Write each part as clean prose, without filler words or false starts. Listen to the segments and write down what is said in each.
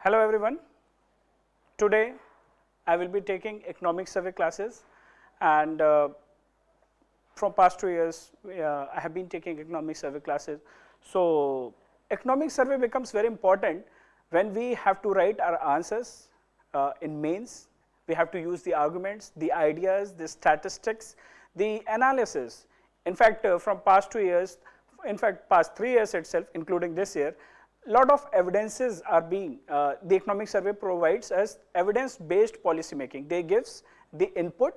Hello everyone. Today I will be taking economic survey classes, and from past 2 years I have been taking economic survey classes. So economic survey becomes very important when we have to write our answers in mains. We have to use the arguments, the ideas, the statistics, the analysis. In fact, from past 2 years, in fact past 3 years itself, including this year, lot of evidences are being, the economic survey provides us evidence based policy making. They gives the input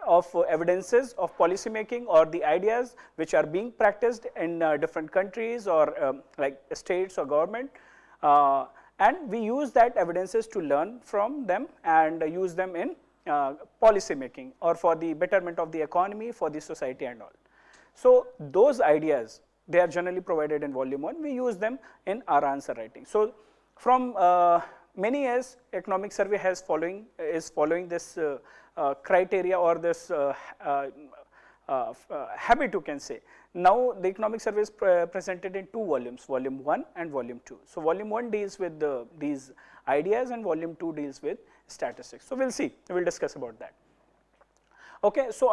of evidences of policy making or the ideas which are being practiced in different countries or like states or government, and we use that evidences to learn from them and use them in policy making or for the betterment of the economy, for the society and all. So those ideas, they are generally provided in volume 1, we use them in our answer writing. So from many years, economic survey is following this criteria or this habit, you can say. Now the economic survey is presented in 2 volumes, volume 1 and volume 2. So volume 1 deals with these ideas and volume 2 deals with statistics. So we will see, we will discuss about that. Okay, so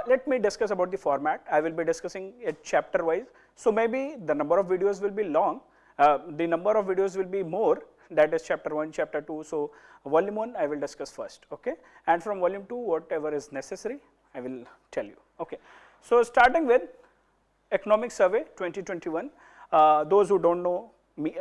let me discuss about the format. I will be discussing it chapter wise. So maybe the number of videos will be long, the number of videos will be more, that is chapter 1, chapter 2. So volume 1 I will discuss first, okay, and from volume 2 whatever is necessary I will tell you. Okay, so starting with economic survey 2021. Those who don't know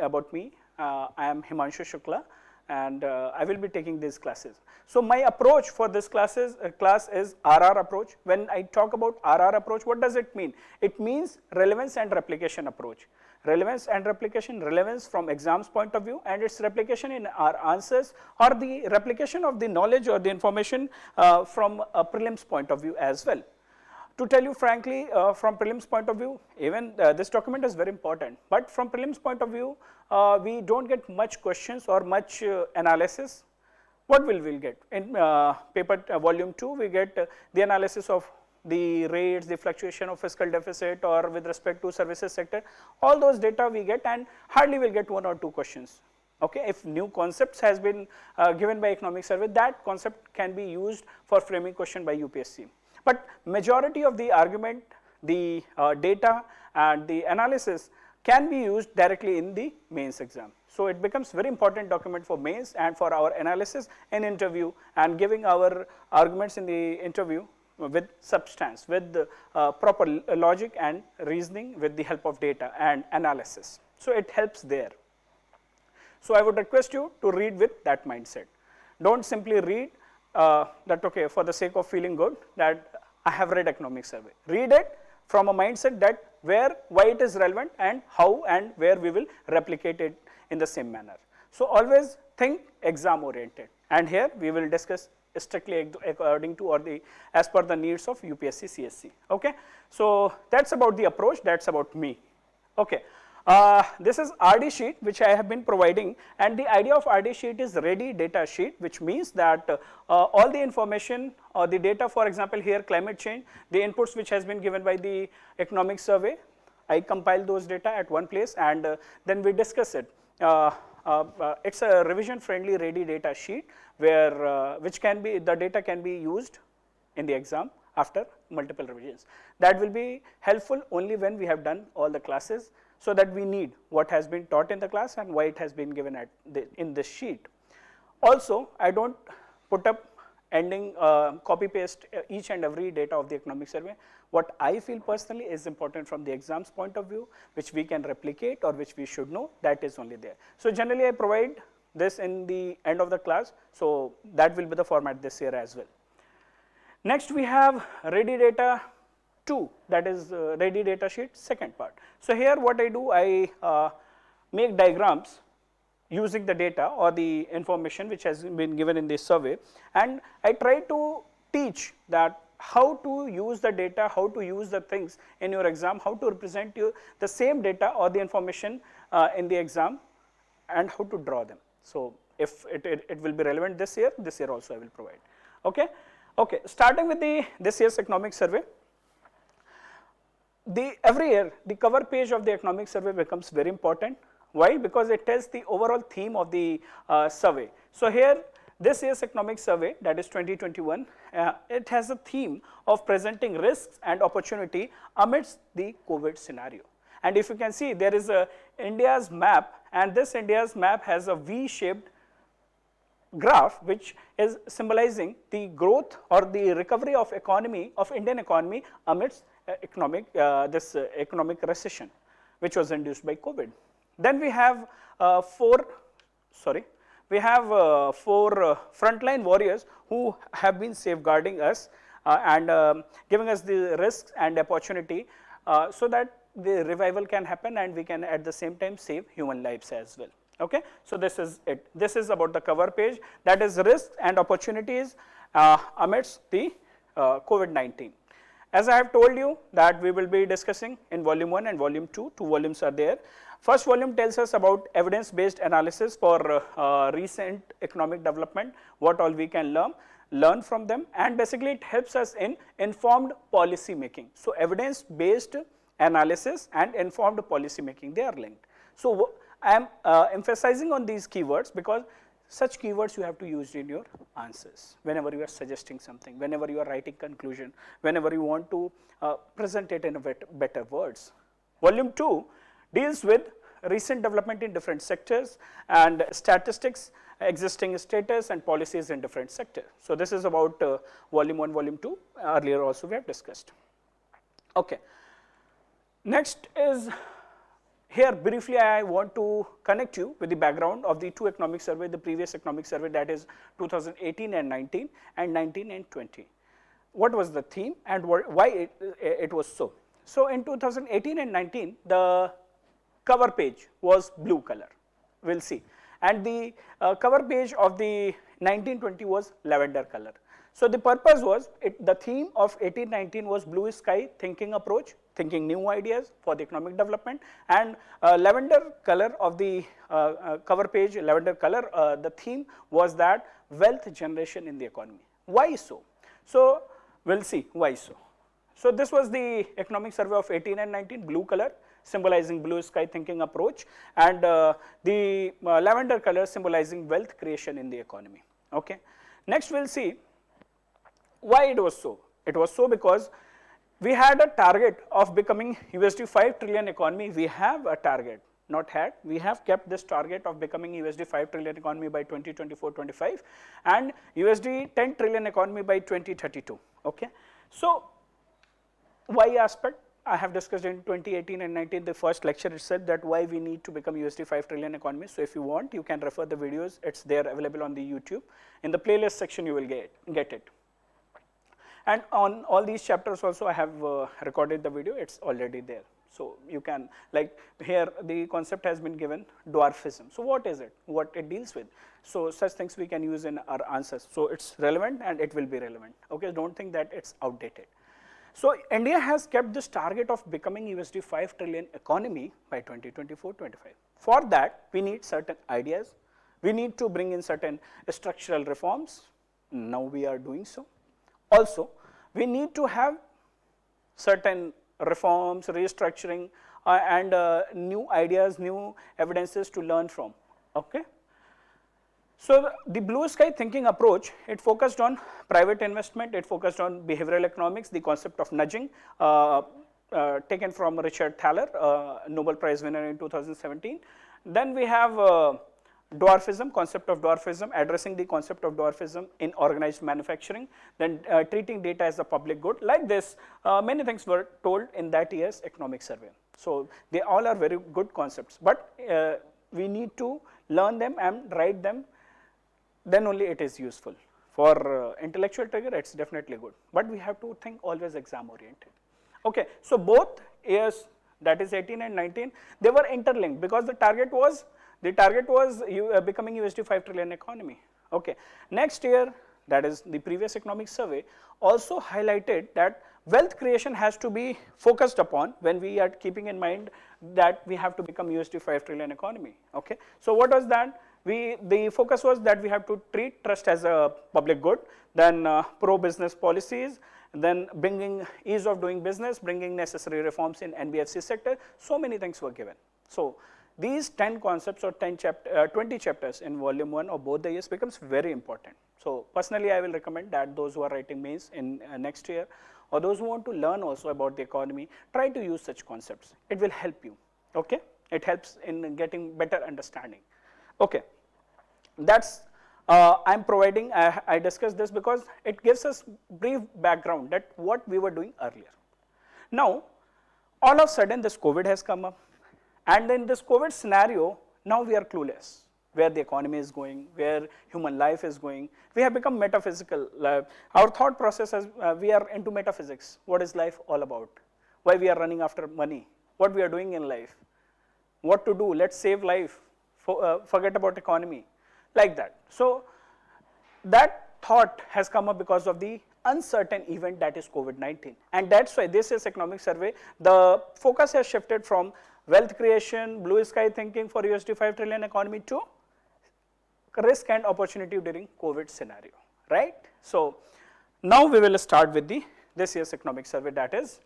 about me, I am Himanshu Shukla, and I will be taking these classes. So my approach for this class is RR approach. When I talk about RR approach, what does it mean? It means relevance and replication approach. Relevance and replication, relevance from exams point of view and its replication in our answers, or the replication of the knowledge or the information from a prelims point of view as well. To tell you frankly, from prelims point of view, even this document is very important, but from prelims point of view, we don't get much questions or much analysis. What will we get? In paper volume 2, we get the analysis of the rates, the fluctuation of fiscal deficit or with respect to services sector. All those data we get, and hardly will get 1 or 2 questions. Okay, if new concepts has been given by economic survey, that concept can be used for framing question by UPSC. But majority of the argument, the data and the analysis can be used directly in the mains exam. So it becomes very important document for mains and for our analysis and interview, and giving our arguments in the interview with substance, with the, proper logic and reasoning with the help of data and analysis. So it helps there. So I would request you to read with that mindset. Don't simply read that, okay, for the sake of feeling good that I have read economic survey. Read it from a mindset that why it is relevant and how and where we will replicate it in the same manner. So always think exam oriented, and here we will discuss strictly according to or as per the needs of UPSC CSC. Okay, so that's about the approach, that's about me. Okay. This is RD sheet which I have been providing, and the idea of RD sheet is ready data sheet, which means that all the information or the data, for example here climate change, the inputs which has been given by the economic survey, I compile those data at one place and then we discuss it. It's a revision friendly ready data sheet where the data can be used in the exam after multiple revisions. That will be helpful only when we have done all the classes, so that we need what has been taught in the class and why it has been given in this sheet. Also, I don't put up ending copy paste each and every data of the economic survey. What I feel personally is important from the exams point of view, which we can replicate or which we should know, that is only there. So generally I provide this in the end of the class, so that will be the format this year as well. Next we have ready data 2, that is ready data sheet second part. So here what I do, I make diagrams using the data or the information which has been given in this survey, and I try to teach that how to use the data, how to use the things in your exam, how to represent you the same data or the information in the exam, and how to draw them. So if it will be relevant this year also I will provide. Okay, okay. Starting with this year's economic survey. Every year the cover page of the economic survey becomes very important. Why? Because it tells the overall theme of the survey. So here, this year's economic survey, that is 2021, it has a theme of presenting risks and opportunity amidst the COVID scenario. And if you can see, there is a India's map, and this India's map has a V-shaped graph which is symbolizing the growth or the recovery of economy of Indian economy amidst economic recession which was induced by COVID. Then we have four frontline warriors who have been safeguarding us and giving us the risks and opportunity so that the revival can happen and we can at the same time save human lives as well. Okay, so this is it. This is about the cover page, that is risks and opportunities amidst the COVID-19. As I have told you that we will be discussing in volume 1 and volume 2, two volumes are there. First volume tells us about evidence-based analysis for recent economic development, what all we can learn from them, and basically it helps us in informed policy making. So evidence-based analysis and informed policy making, they are linked. So I am emphasizing on these keywords because such keywords you have to use in your answers whenever you are suggesting something, whenever you are writing conclusion, whenever you want to present it in a better words. Volume 2 deals with recent development in different sectors and statistics, existing status and policies in different sectors. So this is about volume 1, volume 2, earlier also we have discussed. Okay. Next is, here briefly I want to connect you with the background of the two economic survey, the previous economic survey, that is 2018 and 19 and 19 and 20. What was the theme and why it was so? So in 2018 and 19, the cover page was blue color, we will see, and the cover page of the 1920 was lavender color. So the purpose was, the theme of 18-19 was blue sky thinking approach, thinking new ideas for the economic development, and lavender color of the cover page, lavender color, the theme was that wealth generation in the economy. Why so? So we'll see why so. So this was the economic survey of 18 and 19, blue color symbolizing blue sky thinking approach, and the lavender color symbolizing wealth creation in the economy. Okay. Next we'll see why it was so. It was so because we had a target of becoming USD 5 trillion economy. We have a target, not had, we have kept this target of becoming USD 5 trillion economy by 2024-25 and USD 10 trillion economy by 2032. Okay. So why aspect I have discussed in 2018 and 19, the first lecture itself, that why we need to become USD 5 trillion economy. So if you want, you can refer the videos, it's there available on the YouTube. In the playlist section you will get it. And on all these chapters also I have recorded the video, it's already there. So you can, like here the concept has been given, dwarfism. So what is it? What it deals with? So such things we can use in our answers. So it's relevant and it will be relevant. Okay, don't think that it's outdated. So India has kept this target of becoming USD 5 trillion economy by 2024-25. For that we need certain ideas. We need to bring in certain structural reforms. Now we are doing so. Also, we need to have certain reforms, restructuring and new ideas, new evidences to learn from. Okay. So the blue sky thinking approach, it focused on private investment, it focused on behavioral economics, the concept of nudging taken from Richard Thaler, Nobel Prize winner in 2017. Then we have dwarfism, concept of dwarfism, addressing the concept of dwarfism in organized manufacturing, then treating data as a public good. Like this, many things were told in that year's economic survey. So they all are very good concepts, but we need to learn them and write them, then only it is useful. For intellectual trigger, it's definitely good, but we have to think always exam oriented. Okay, so both years, that is 18 and 19, they were interlinked because the target was becoming USD 5 trillion economy. Okay. Next year, that is the previous economic survey, also highlighted that wealth creation has to be focused upon when we are keeping in mind that we have to become USD 5 trillion economy. Okay. So what was that? The focus was that we have to treat trust as a public good, then pro-business policies, then bringing ease of doing business, bringing necessary reforms in NBFC sector. So many things were given. So these 10 concepts or 20 chapters in volume 1 of both the years becomes very important. So personally, I will recommend that those who are writing mains in next year, or those who want to learn also about the economy, try to use such concepts. It will help you, okay? It helps in getting better understanding. Okay, that's I'm providing, I discussed this because it gives us brief background that what we were doing earlier. Now, all of a sudden this COVID has come up, and in this COVID scenario, now we are clueless where the economy is going, where human life is going. We have become metaphysical. Our thought process is, we are into metaphysics. What is life all about? Why we are running after money? What we are doing in life? What to do? Let's save life. Forget about economy. Like that. So that thought has come up because of the uncertain event that is COVID-19. And that's why this is economic survey. The focus has shifted from wealth creation, blue sky thinking for USD 5 trillion economy to risk and opportunity during COVID scenario, right? So now we will start with this year's economic survey, that is,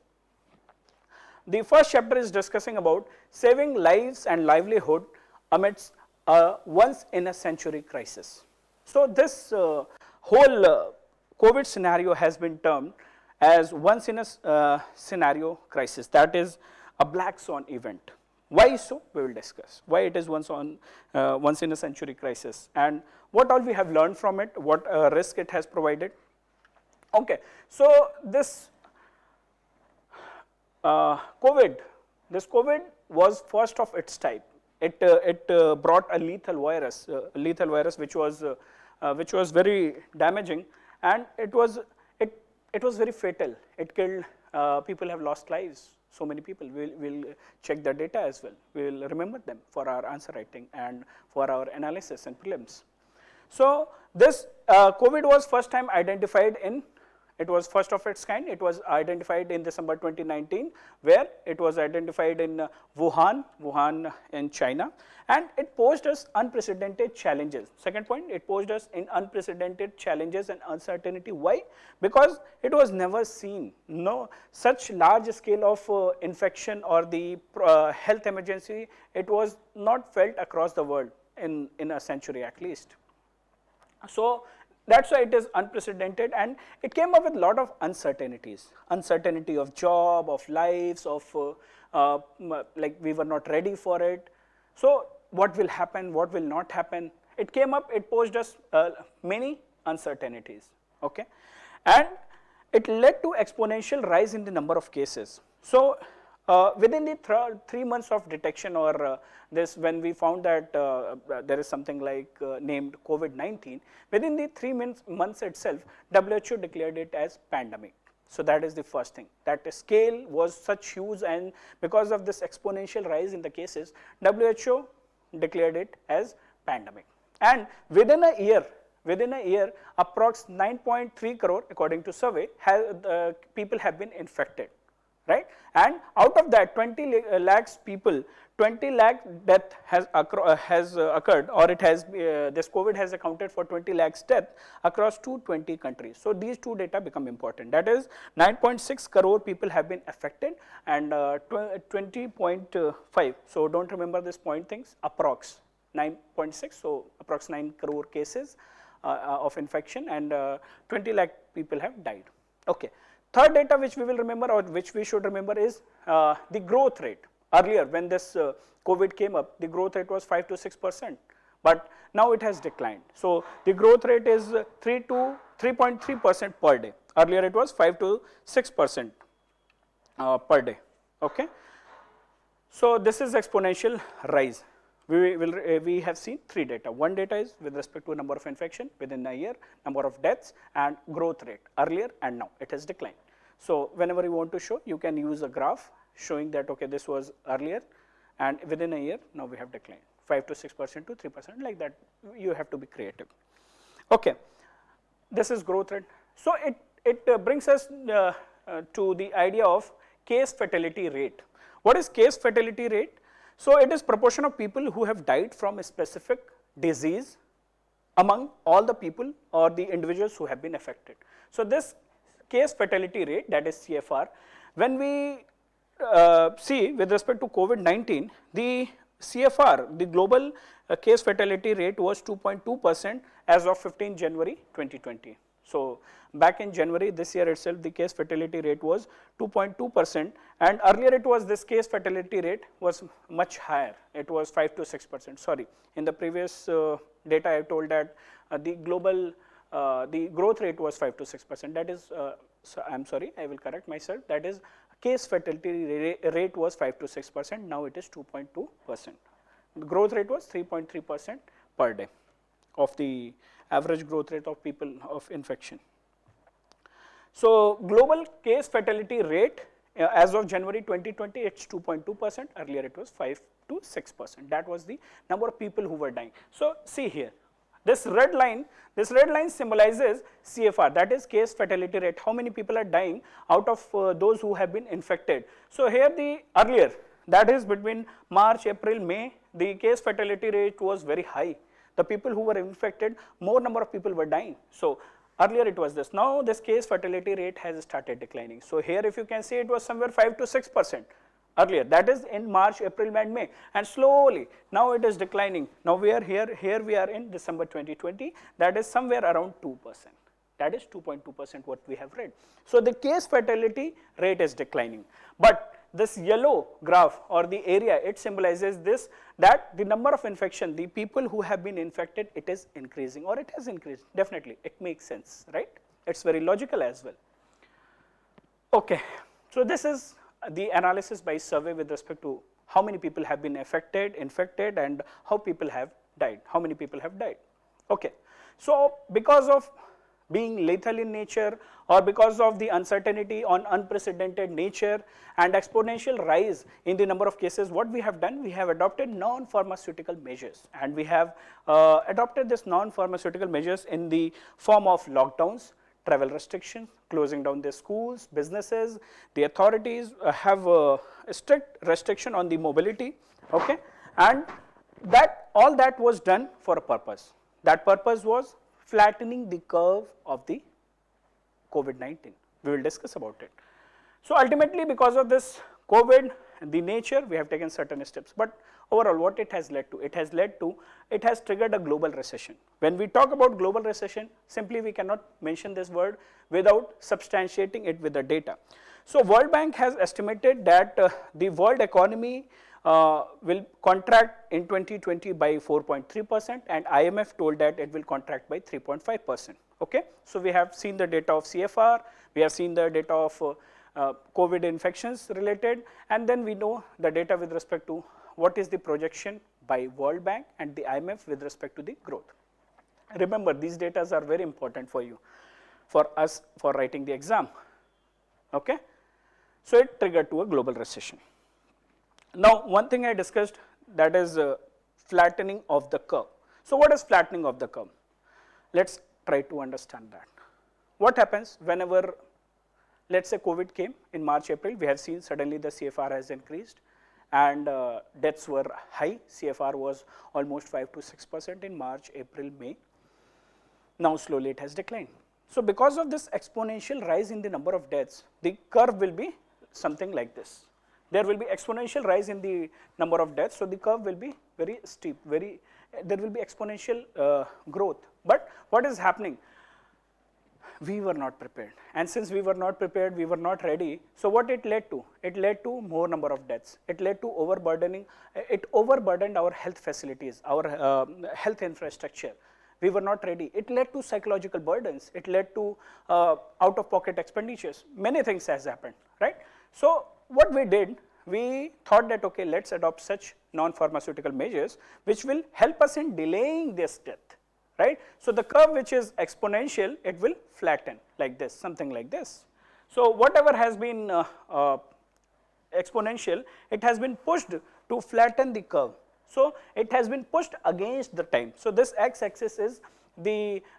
the first chapter is discussing about saving lives and livelihood amidst a once in a century crisis. So this whole COVID scenario has been termed as once in a scenario crisis, that is a black swan event. Why so? We will discuss why it is once in a century crisis and what all we have learned from it, what risk it has provided. Okay, so this COVID was first of its type. It brought a lethal virus which was very damaging, and it was very fatal. It killed, people have lost lives. So many people. We'll check the data as well. We will remember them for our answer writing and for our analysis and prelims. So this COVID was first time identified in, it was first of its kind. It was identified in December 2019, where it was identified in Wuhan in China, and it posed us unprecedented challenges. Second point, it posed us in unprecedented challenges and uncertainty. Why? Because it was never seen. No such large scale of infection or the health emergency, it was not felt across the world in a century at least. So that's why it is unprecedented, and it came up with a lot of uncertainties. Uncertainty of job, of lives, of like we were not ready for it. So what will happen, what will not happen? It came up, it posed us many uncertainties, okay? And it led to exponential rise in the number of cases. So within the 3 months of detection, or this, when we found that there is something like named COVID-19, within the 3 months itself, WHO declared it as pandemic. So that is the first thing, that the scale was such huge, and because of this exponential rise in the cases, WHO declared it as pandemic. And within a year, approx 9.3 crore, according to survey, people have been infected. Right? And out of that 20 lakhs people, 20 lakh death has occurred, or it has this COVID has accounted for 20 lakhs death across 220 countries. So these two data become important. That is 9.6 crore people have been affected, and 20.5. So don't remember this point things. Approx 9.6. So approx 9 crore cases of infection, and 20 lakh people have died. Okay. Third data which we will remember, or which we should remember, is the growth rate. Earlier, when this COVID came up, the growth rate was 5 to 6%, but now it has declined. So the growth rate is 3.3% per day. Earlier it was 5 to 6% per day. Okay. So this is exponential rise. We have seen three data. One data is with respect to number of infection within a year, number of deaths, and growth rate earlier and now it has declined. So whenever you want to show, you can use a graph showing that, okay, this was earlier, and within a year now we have declined 5 to 6% to 3%, like that. You have to be creative. Okay, this is growth rate. So it brings us to the idea of case fatality rate. What is case fatality rate? So it is proportion of people who have died from a specific disease among all the people or the individuals who have been affected. So this case fatality rate, that is CFR, when we see with respect to COVID-19, the CFR, the global case fatality rate was 2.2% as of 15 January 2020. So back in January this year itself, the case fatality rate was 2.2%, and earlier it was, this case fatality rate was much higher. It was 5 to 6%. Sorry, in the previous data I told that the global the growth rate was 5 to 6%. That is, so I'm sorry, I will correct myself. That is, case fatality rate was 5 to 6%. Now it is 2.2%. The growth rate was 3.3% per day of the average growth rate of people of infection. So global case fatality rate as of January 2020, it's 2.2%. Earlier it was 5 to 6%. That was the number of people who were dying. So see here, this red line symbolizes CFR, that is case fatality rate. How many people are dying out of those who have been infected. So here the earlier, that is between March, April, May, the case fatality rate was very high. The people who were infected, more number of people were dying. So earlier it was this. Now this case fatality rate has started declining. So here if you can see, it was somewhere 5 to 6% earlier. That is in March, April, and May, and slowly now it is declining. Now we are here we are in December 2020. That is somewhere around 2%. That is 2.2% what we have read. So the case fatality rate is declining, but this yellow graph or the area, it symbolizes this, that the number of infection, the people who have been infected, it is increasing, or it has increased. Definitely, it makes sense, right? It's very logical as well. Okay, so this is the analysis by survey with respect to how many people have been infected, and how people have died, how many people have died. Okay, so because of being lethal in nature, or because of the uncertainty on unprecedented nature and exponential rise in the number of cases, what we have done, we have adopted non-pharmaceutical measures, and we have adopted this non-pharmaceutical measures in the form of lockdowns, travel restrictions, closing down the schools, businesses. The authorities have a strict restriction on the mobility, okay, and that all that was done for a purpose. That purpose was flattening the curve of the COVID-19. We will discuss about it. So ultimately, because of this COVID, the nature, we have taken certain steps, but overall what it has led to? It has triggered a global recession. When we talk about global recession, simply we cannot mention this word without substantiating it with the data. So World Bank has estimated that the world economy will contract in 2020 by 4.3%, and IMF told that it will contract by 3.5%. Okay, so we have seen the data of CFR, we have seen the data of COVID infections related, and then we know the data with respect to what is the projection by World Bank and the IMF with respect to the growth. Remember, these data are very important for you, for us, for writing the exam. Okay, so it triggered to a global recession. Now, one thing I discussed, that is flattening of the curve. So what is flattening of the curve? Let's try to understand that. What happens whenever, let's say COVID came in March, April, we have seen suddenly the CFR has increased and deaths were high. CFR was almost 5 to 6% in March, April, May. Now slowly it has declined. So because of this exponential rise in the number of deaths, the curve will be something like this. There will be exponential rise in the number of deaths, so the curve will be very steep, there will be exponential growth. But what is happening? We were not prepared, and since we were not prepared, we were not ready. So what it led to? It led to more number of deaths. It led to overburdening. It overburdened our health facilities, our health infrastructure. We were not ready. It led to psychological burdens. It led to out-of-pocket expenditures. Many things has happened, right? So what we did, we thought that, okay, let's adopt such non-pharmaceutical measures which will help us in delaying this death, right? So the curve which is exponential, it will flatten like this, something like this. So whatever has been exponential, it has been pushed to flatten the curve. So it has been pushed against the time. So this x-axis is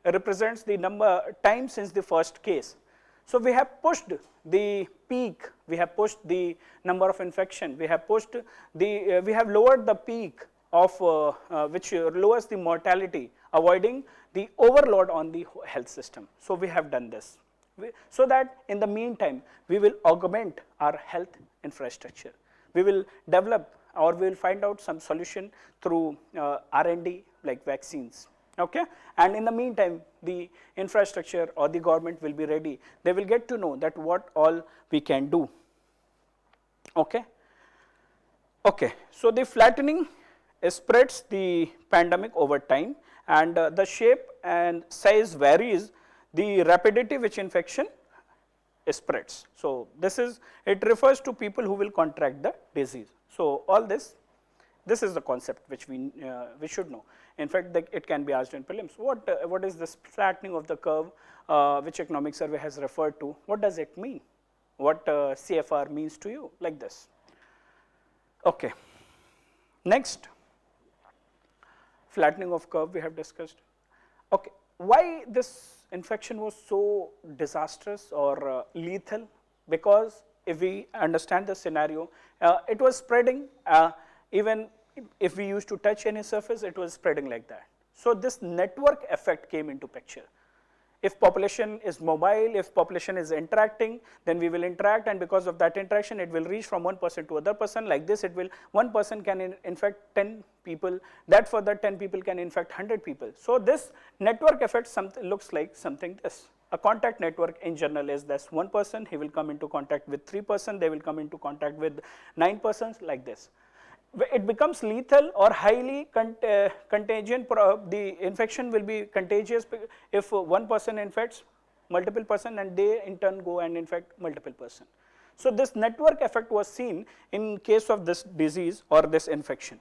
represents the time since the first case. So we have pushed the peak, we have pushed the number of infection, we have pushed the, we have lowered the peak of which lowers the mortality, avoiding the overload on the health system. So we have done this, so that in the meantime we will augment our health infrastructure. We will develop or we will find out some solution through R&D like vaccines. Okay, and in the meantime the infrastructure or the government will be ready. They will get to know that what all we can do. Okay. Okay, so the flattening spreads the pandemic over time, and the shape and size varies the rapidity which infection spreads. So this is, it refers to people who will contract the disease. So all this is the concept which we should know. In fact, it can be asked in prelims. What is this flattening of the curve which economic survey has referred to? What does it mean? What CFR means to you, like this. Okay. Next, flattening of curve we have discussed. Okay, why this infection was so disastrous or lethal? Because if we understand the scenario, it was spreading even if we used to touch any surface, it was spreading like that. So this network effect came into picture. If population is mobile, if population is interacting, then we will interact, and because of that interaction, it will reach from one person to other person. Like this, it will, one person can infect 10 people, that further 10 people can infect 100 people. So this network effect looks like something this. A contact network in general is this: one person, he will come into contact with 3 persons, they will come into contact with 9 persons, like this. It becomes lethal or highly contagion. The infection will be contagious if one person infects multiple person and they in turn go and infect multiple person. So this network effect was seen in case of this disease or this infection,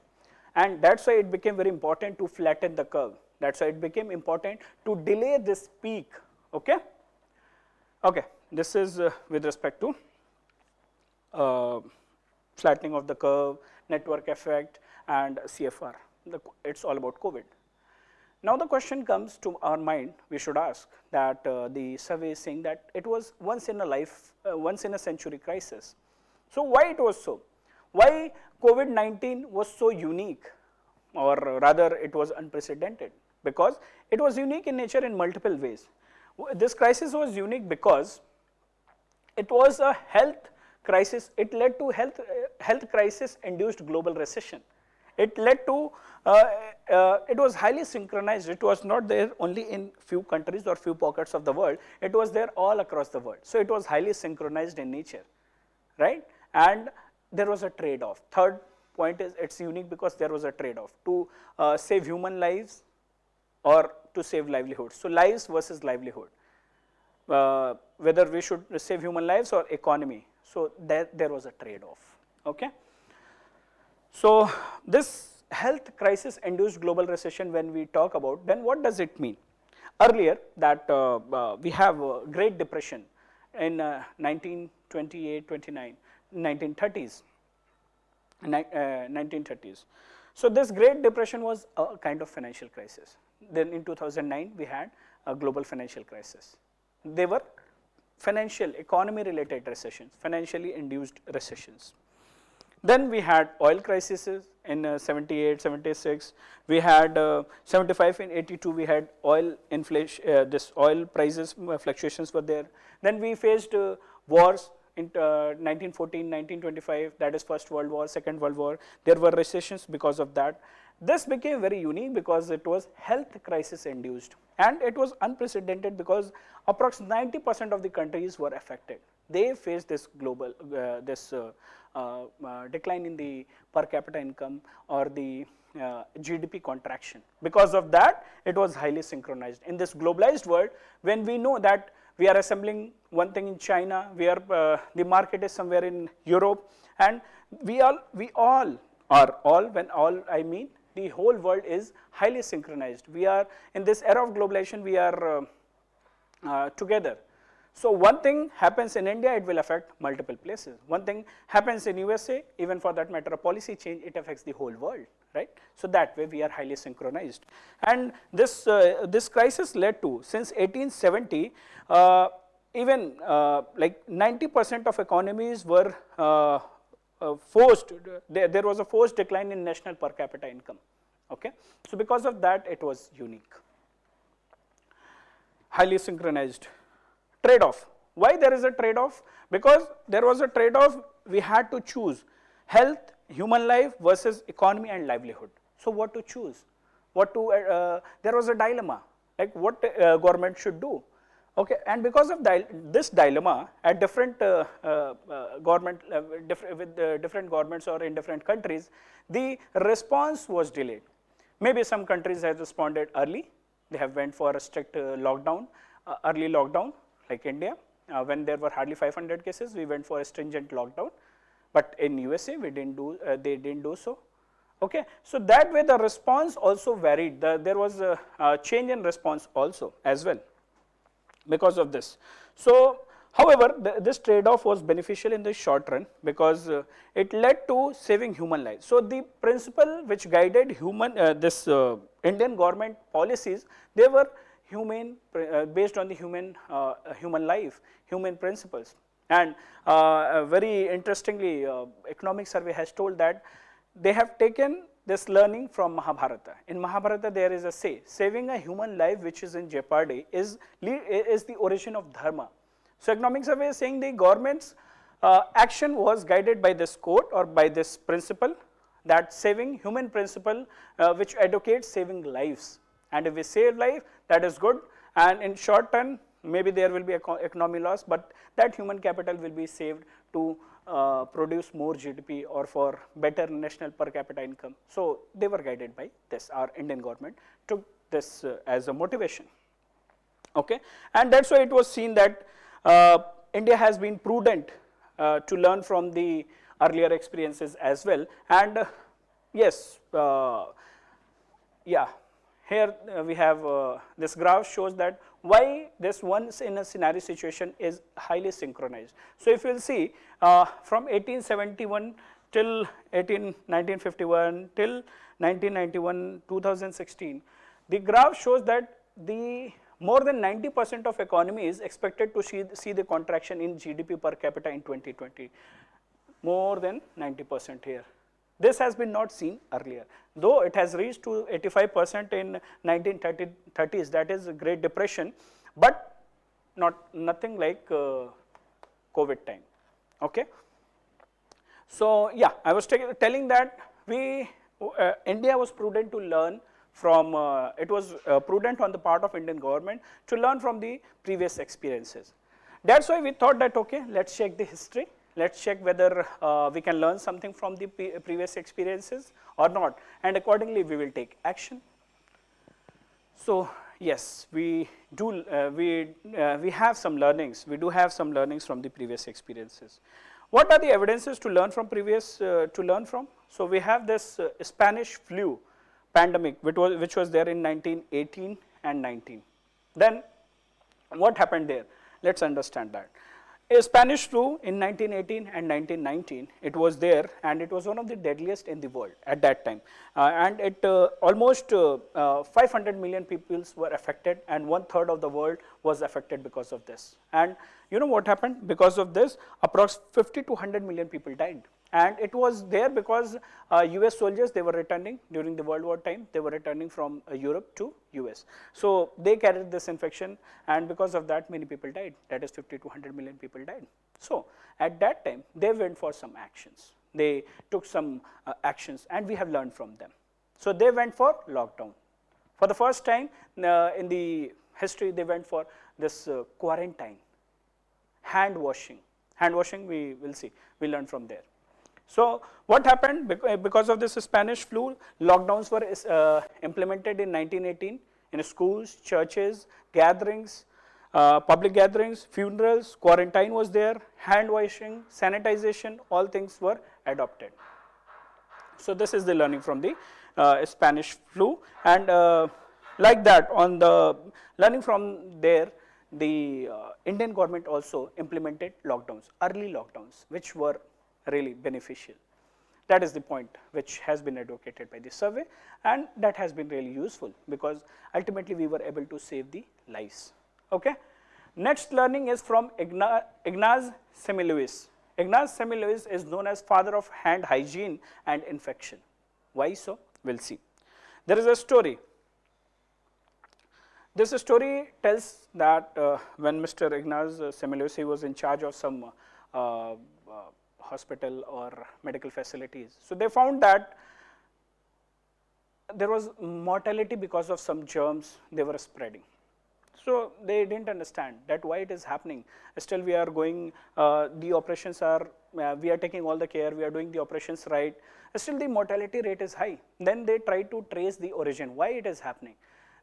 and that's why it became very important to flatten the curve. That's why it became important to delay this peak. Okay. Okay. This is with respect to flattening of the curve, network effect, and CFR. It's all about COVID. Now the question comes to our mind, we should ask that the survey is saying that it was once in a century crisis. So why it was so? Why COVID-19 was so unique, or rather it was unprecedented? Because it was unique in nature in multiple ways. This crisis was unique because it was a health crisis. It led to health crisis induced global recession. It led to, it was highly synchronized. It was not there only in few countries or few pockets of the world. It was there all across the world. So it was highly synchronized in nature, right? And there was a trade-off. Third point is it's unique because there was a trade-off to save human lives or to save livelihoods. So lives versus livelihood, whether we should save human lives or economy. So there was a trade-off. Okay. So this health crisis induced global recession, when we talk about, then what does it mean? Earlier that we have a Great Depression in 1928, 29, 1930s. 1930s. So this Great Depression was a kind of financial crisis. Then in 2009 we had a global financial crisis. They were financial, economy related recessions, financially induced recessions. Then we had oil crises in 78, 76. We had 75 and 82. We had oil inflation. This oil prices fluctuations were there. Then we faced wars in 1914, 1925. That is First World War, Second World War. There were recessions because of that. This became very unique because it was health crisis induced, and it was unprecedented because approximately 90% of the countries were affected. They faced this global decline in the per capita income or the GDP contraction. Because of that, it was highly synchronized. In this globalized world, when we know that we are assembling one thing in China, we are the market is somewhere in Europe, and we all are all, when all I mean the whole world is highly synchronized. We are in this era of globalization, we are together. So one thing happens in India, it will affect multiple places. One thing happens in USA, even for that matter, a policy change, it affects the whole world, right? So that way we are highly synchronized. And this this crisis led to, since 1870, even like 90% of economies were forced, there was a forced decline in national per capita income. Okay, so because of that, it was unique. Highly synchronized. Trade-off. Why there is a trade-off? Because there was a trade-off. We had to choose health human life versus economy and livelihood. So what to choose? What to, there was a dilemma, like what government should do. Okay, and because of this dilemma at different government, with different governments or in different countries, the response was delayed. Maybe some countries have responded early. They have went for a strict lockdown, early lockdown, like India. When there were hardly 500 cases, we went for a stringent lockdown. But in USA, we didn't do, they didn't do so. Okay, so that way the response also varied. There was a change in response also as well because of this. So, however, this trade-off was beneficial in the short run because it led to saving human lives. So, the principle which guided this Indian government policies, they were humane, based on the human life, human principles. And very interestingly, economic survey has told that they have taken this learning from Mahabharata. In Mahabharata, there is a say, saving a human life which is in jeopardy is the origin of dharma. So, economic survey is saying the government's action was guided by this quote or by this principle, that saving human principle which advocates saving lives. And if we save life, that is good, and in short term, maybe there will be economic loss, but that human capital will be saved to produce more GDP or for better national per capita income. So, they were guided by this. Our Indian government took this as a motivation. Okay, and that is why it was seen that India has been prudent to learn from the earlier experiences as well. And yes, yeah, here we have this graph shows that why this once in a scenario situation is highly synchronized. So, if you will see from 1871 till 1951 till 1991, 2016, the graph shows that the more than 90% of economy is expected to see the contraction in GDP per capita in 2020, more than 90% here. This has been not seen earlier, though it has reached to 85% in 1930s, that is a Great Depression, but nothing like COVID time. Okay. So, yeah, I was telling that India was prudent to learn from, it was prudent on the part of Indian government to learn from the previous experiences. That is why we thought that, okay, let us check the history. Let us check whether we can learn something from the previous experiences or not, and accordingly we will take action. So, yes, we do, we have some learnings, we do have some learnings from the previous experiences. What are the evidences to learn from So, we have this Spanish flu pandemic which was there in 1918 and 19. Then what happened there? Let us understand that. A Spanish flu in 1918 and 1919, it was there, and it was one of the deadliest in the world at that time. And it almost 500 million people were affected, and 1/3 of the world was affected because of this. And you know what happened? Because of this, approximately 50 to 100 million people died. And it was there because US soldiers, they were returning during the World War time, they were returning from Europe to US. So, they carried this infection, and because of that many people died, that is 50 to 100 million people died. So, at that time they went for some actions, they took some actions, and we have learned from them. So, they went for lockdown. For the first time in the history, they went for this quarantine, hand washing we will see, we learned from there. So, what happened? Because of this Spanish flu, lockdowns were implemented in 1918 in schools, churches, gatherings, public gatherings, funerals, quarantine was there, hand washing, sanitization, all things were adopted. So, this is the learning from the Spanish flu, and like that, on the learning from there, the Indian government also implemented lockdowns, early lockdowns, which were really beneficial. That is the point which has been advocated by the survey, and that has been really useful because ultimately we were able to save the lives. Okay. Next learning is from Ignaz Semmelweis. Ignaz Semmelweis is known as father of hand hygiene and infection. Why so? We will see. There is a story. This story tells that when Mr. Ignaz Semmelweis, he was in charge of some hospital or medical facilities. So they found that there was mortality because of some germs they were spreading. So they didn't understand that why it is happening. Still we are going, the operations are, we are taking all the care, we are doing the operations right, still the mortality rate is high. Then they try to trace the origin, why it is happening.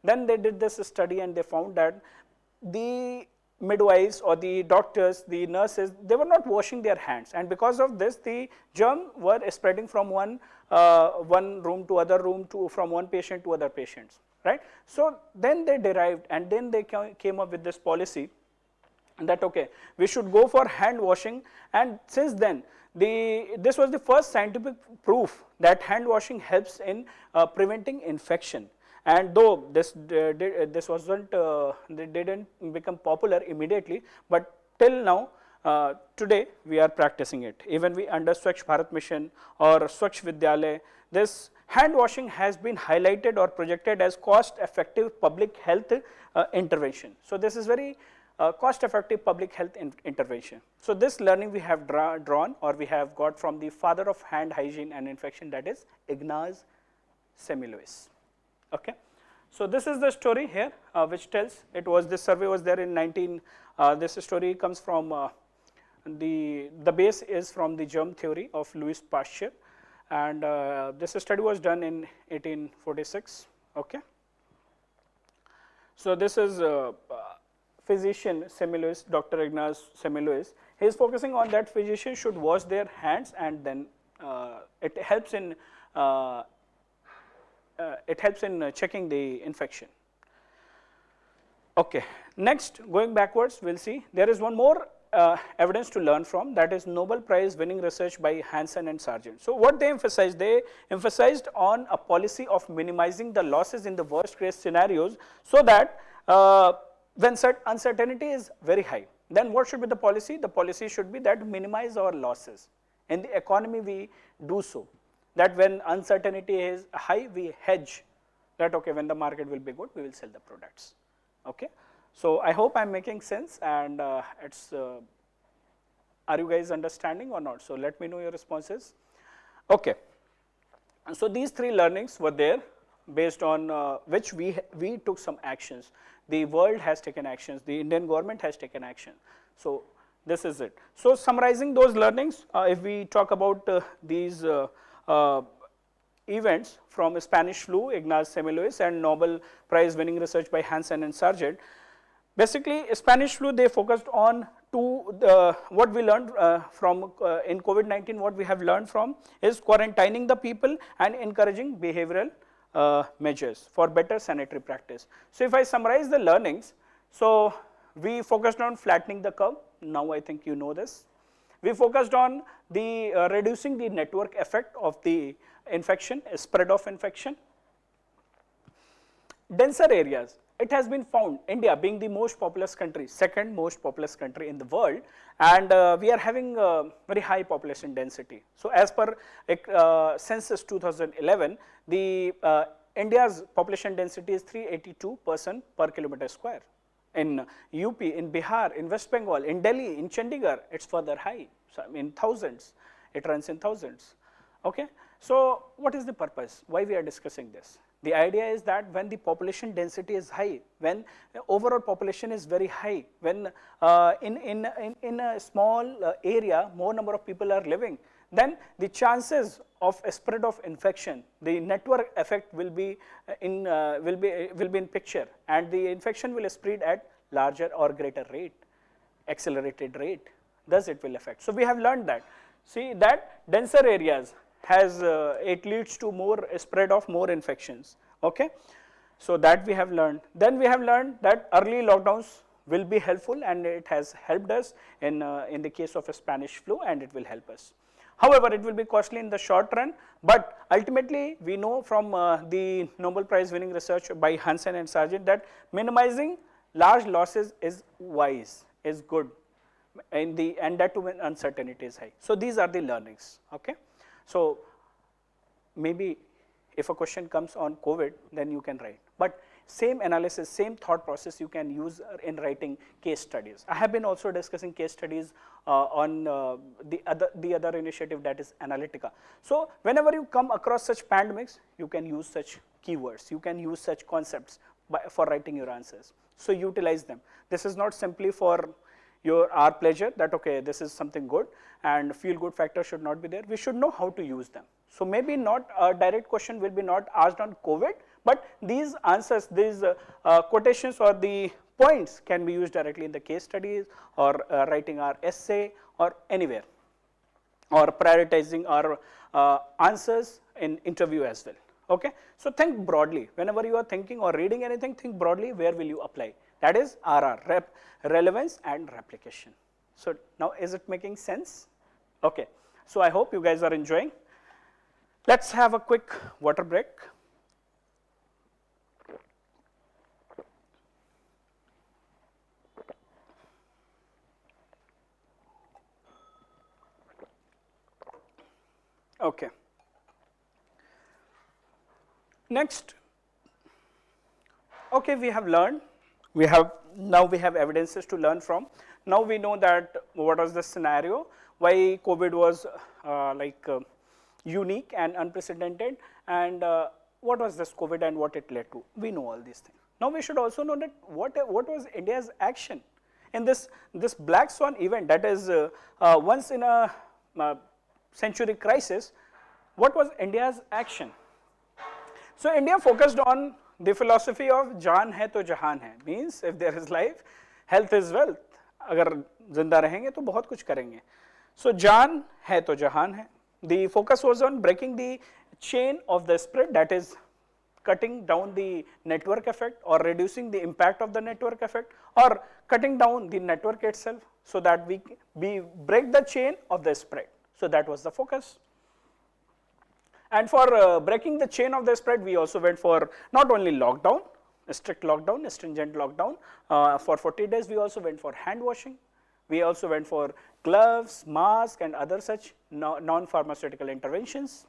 Then they did this study and they found that the midwives or the doctors, the nurses, they were not washing their hands, and because of this the germ were spreading from one room to other room, to from one patient to other patients, right. So then they derived, and then they came up with this policy that okay, we should go for hand washing, and since then this was the first scientific proof that hand washing helps in preventing infection. And though this wasn't, they didn't become popular immediately, but till now, today we are practicing it. Even we under Swachh Bharat Mission or Swachh Vidyalaya, this hand washing has been highlighted or projected as cost-effective public health intervention. So this is very cost-effective public health intervention. So this learning we have drawn or we have got from the father of hand hygiene and infection, that is Ignaz Semmelweis. Okay. So this is the story here, which tells it was, this survey was there in this story comes from the base is from the germ theory of Louis Pasteur, and this study was done in 1846. Okay. So this is physician Semmelweis, Dr. Ignaz Semmelweis. He is focusing on that physicians should wash their hands, and then it helps in checking the infection. Okay. Next, going backwards, we'll see there is one more evidence to learn from, that is Nobel Prize winning research by Hansen and Sargent. So what they emphasized on a policy of minimizing the losses in the worst case scenarios, so that when uncertainty is very high, then what should be the policy? The policy should be that minimize our losses. In the economy we do so, that when uncertainty is high, we hedge that okay, when the market will be good, we will sell the products. Okay. So I hope I'm making sense, and it's are you guys understanding or not? So let me know your responses. Okay. So these three learnings were there, based on which we took some actions. The world has taken actions, the Indian government has taken action. So this is it. So summarizing those learnings, if we talk about these events from Spanish flu, Ignaz Semmelweis, and Nobel Prize winning research by Hansen and Sargent. Basically, Spanish flu, they focused on what we learned from in COVID-19, what we have learned from is quarantining the people and encouraging behavioral measures for better sanitary practice. So if I summarize the learnings, so we focused on flattening the curve. Now I think you know this. We focused on the reducing the network effect of the infection, spread of infection. Denser areas, it has been found, India being the most populous country, second most populous country in the world, and we are having very high population density. So as per census 2011, the India's population density is 382 person per kilometer square. In UP, in Bihar, in West Bengal, in Delhi, in Chandigarh, it's further high, so in thousands, it runs in thousands. Okay. So what is the purpose? Why we are discussing this? The idea is that when the population density is high, when overall population is very high, when in a small area more number of people are living, then the chances of a spread of infection, the network effect will be in picture, and the infection will spread at larger or greater rate, accelerated rate. Thus it will affect. So we have learned that. See that denser areas has it leads to more spread of more infections. Okay. So that we have learned. Then we have learned that early lockdowns will be helpful, and it has helped us in the case of a Spanish flu, and it will help us. However, it will be costly in the short run, but ultimately we know from the Nobel Prize winning research by Hansen and Sargent that minimizing large losses is wise, is good, and that too when uncertainty is high. So these are the learnings. Okay. So maybe if a question comes on COVID, then you can write. but same analysis, same thought process you can use in writing case studies. I have been also discussing case studies on the other initiative, that is Analytica. So whenever you come across such pandemics, you can use such keywords, you can use such concepts for writing your answers. So utilize them. This is not simply for our pleasure that okay, this is something good and feel good factor should not be there. We should know how to use them. So maybe not a direct question will be not asked on COVID, but these answers, these quotations or the points can be used directly in the case studies or writing our essay or anywhere, or prioritizing our answers in interview as well. Okay, so think broadly. Whenever you are thinking or reading anything, think broadly. Where will you apply? That is RR, relevance and replication. So now, is it making sense? Okay, so I hope you guys are enjoying. Let's have a quick water break. Okay. Next, okay, we have learned, now we have evidences to learn from. Now we know that what was the scenario, why COVID was unique and unprecedented, and what was this COVID and what it led to. We know all these things. Now we should also know that what was India's action in this black swan event, that is once in a century crisis. What was India's action? So India focused on the philosophy of jaan hai to jahan hai, means if there is life, health is wealth. Agar zinda rahenge to bahut kuch karenge. So jaan hai to jahan hai. The focus was on breaking the chain of the spread, that is cutting down the network effect or reducing the impact of the network effect, or cutting down the network itself so that we break the chain of the spread. So that was the focus. And for breaking the chain of the spread, we also went for not only lockdown, strict lockdown, stringent lockdown, for 40 days, we also went for hand washing. We also went for gloves, masks and other such non-pharmaceutical interventions.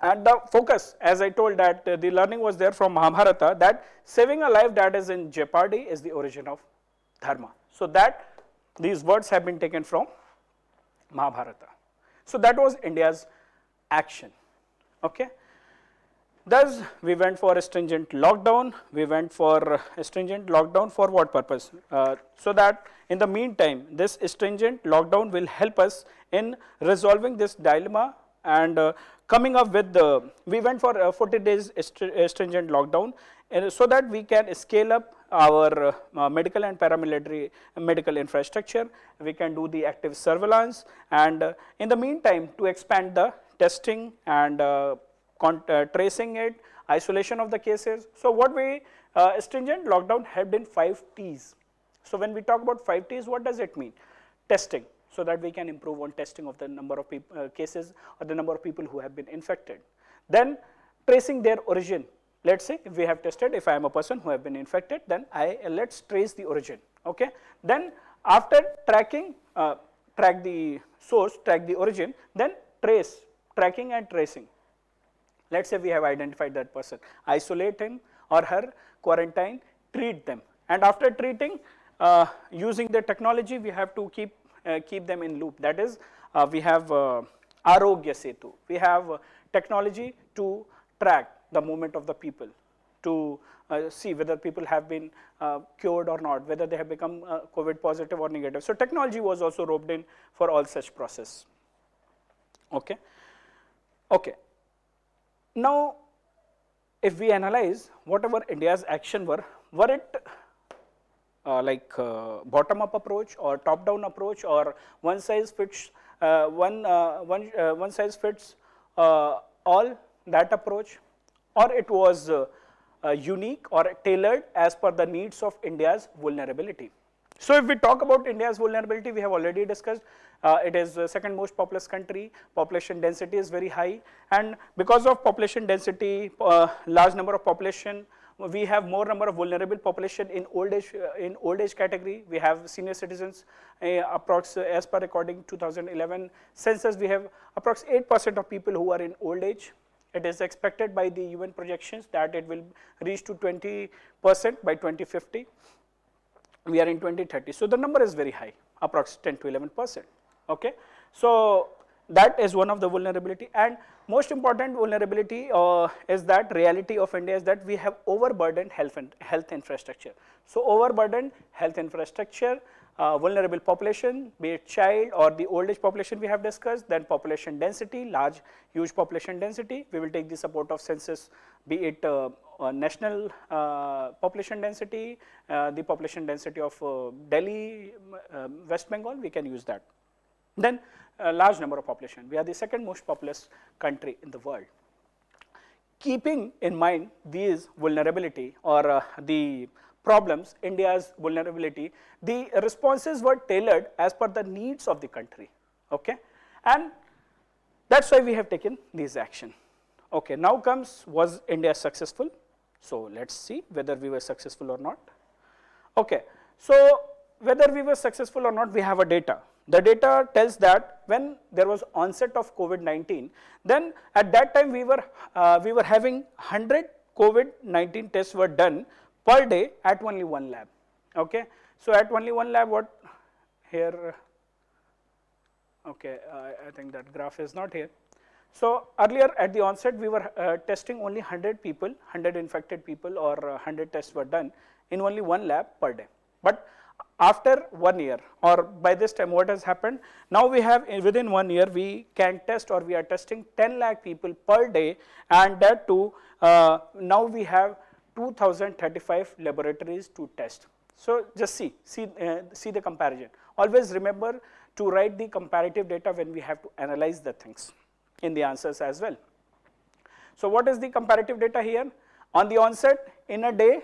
And the focus, as I told, that the learning was there from Mahabharata, that saving a life that is in jeopardy is the origin of dharma. So that these words have been taken from Mahabharata. So that was India's action. Okay. Thus, we went for a stringent lockdown. We went for a stringent lockdown for what purpose? So that in the meantime, this stringent lockdown will help us in resolving this dilemma and coming up with we went for 40 days stringent lockdown so that we can scale up our medical and paramilitary medical infrastructure. We can do the active surveillance and in the meantime to expand the testing and tracing it, isolation of the cases. So what stringent lockdown helped in 5 T's. So when we talk about 5 T's, what does it mean? Testing, so that we can improve on testing of the number of cases or the number of people who have been infected. Then tracing their origin. Let's say if we have tested, if I am a person who have been infected, then let's trace the origin. Okay. Then after tracking, track the source, track the origin, then tracking and tracing. Let's say we have identified that person, isolate him or her, quarantine, treat them. And after treating, using the technology, we have to keep them in loop. That is, we have Arogya Setu. We have technology to track the movement of the people, to see whether people have been cured or not, whether they have become COVID positive or negative. So technology was also roped in for all such process. Okay. Okay. Now, if we analyze whatever India's action were it like bottom-up approach or top-down approach or one size fits one size fits all, that approach, or it was unique or tailored as per the needs of India's vulnerability. So if we talk about India's vulnerability, we have already discussed, it is the second most populous country, population density is very high, and because of population density, large number of population, we have more number of vulnerable population in old age category. We have senior citizens, as per recording 2011 census, we have approx 8% of people who are in old age. It is expected by the UN projections that it will reach to 20% by 2050. We are in 2030. So the number is very high, approximately 10 to 11%. Okay. So that is one of the vulnerability, and most important vulnerability is that reality of India is that we have overburdened health infrastructure. So overburdened health infrastructure, vulnerable population, be it child or the old age population we have discussed, then population density, huge population density. We will take the support of census, be it national population density, the population density of Delhi, West Bengal, we can use that. Then a large number of population. We are the second most populous country in the world. Keeping in mind these vulnerability or the problems, India's vulnerability, the responses were tailored as per the needs of the country. Okay, and that's why we have taken these action. Okay, now comes, was India successful? So let's see whether we were successful or not. Okay, so whether we were successful or not, we have a data. The data tells that when there was onset of COVID-19, then at that time we were having 100 COVID-19 tests were done per day at only one lab. Okay, so at only one lab, what here? Okay, I think that graph is not here. So earlier at the onset, we were testing only 100 people, 100 infected people, or 100 tests were done in only one lab per day. But after 1 year, or by this time, what has happened? Now we have, within 1 year, we can test, or we are testing 10 lakh people per day, and that too, now we have 2035 laboratories to test. So just see the comparison. Always remember to write the comparative data when we have to analyze the things in the answers as well. So what is the comparative data here? On the onset, in a day,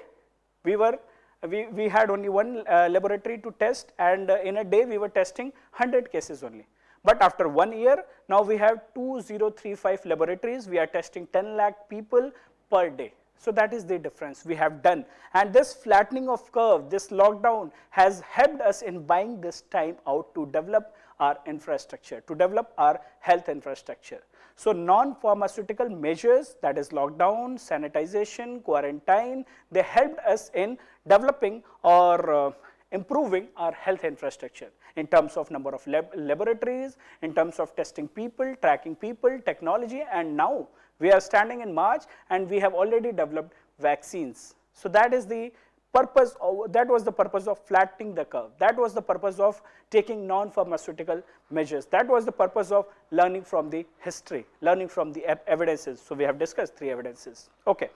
we had only one laboratory to test, and in a day we were testing 100 cases only. But after 1 year, now we have 2035 laboratories, we are testing 10 lakh people per day. So that is the difference we have done, and this flattening of curve, this lockdown has helped us in buying this time out to develop our infrastructure, to develop our health infrastructure. So non-pharmaceutical measures, that is lockdown, sanitization, quarantine, they helped us in developing or improving our health infrastructure in terms of number of laboratories, in terms of testing people, tracking people, technology, and now we are standing in March and we have already developed vaccines. So that is the purpose, that was the purpose of flattening the curve. That was the purpose of taking non-pharmaceutical measures. That was the purpose of learning from the history, learning from the evidences. So we have discussed 3 evidences. Okay.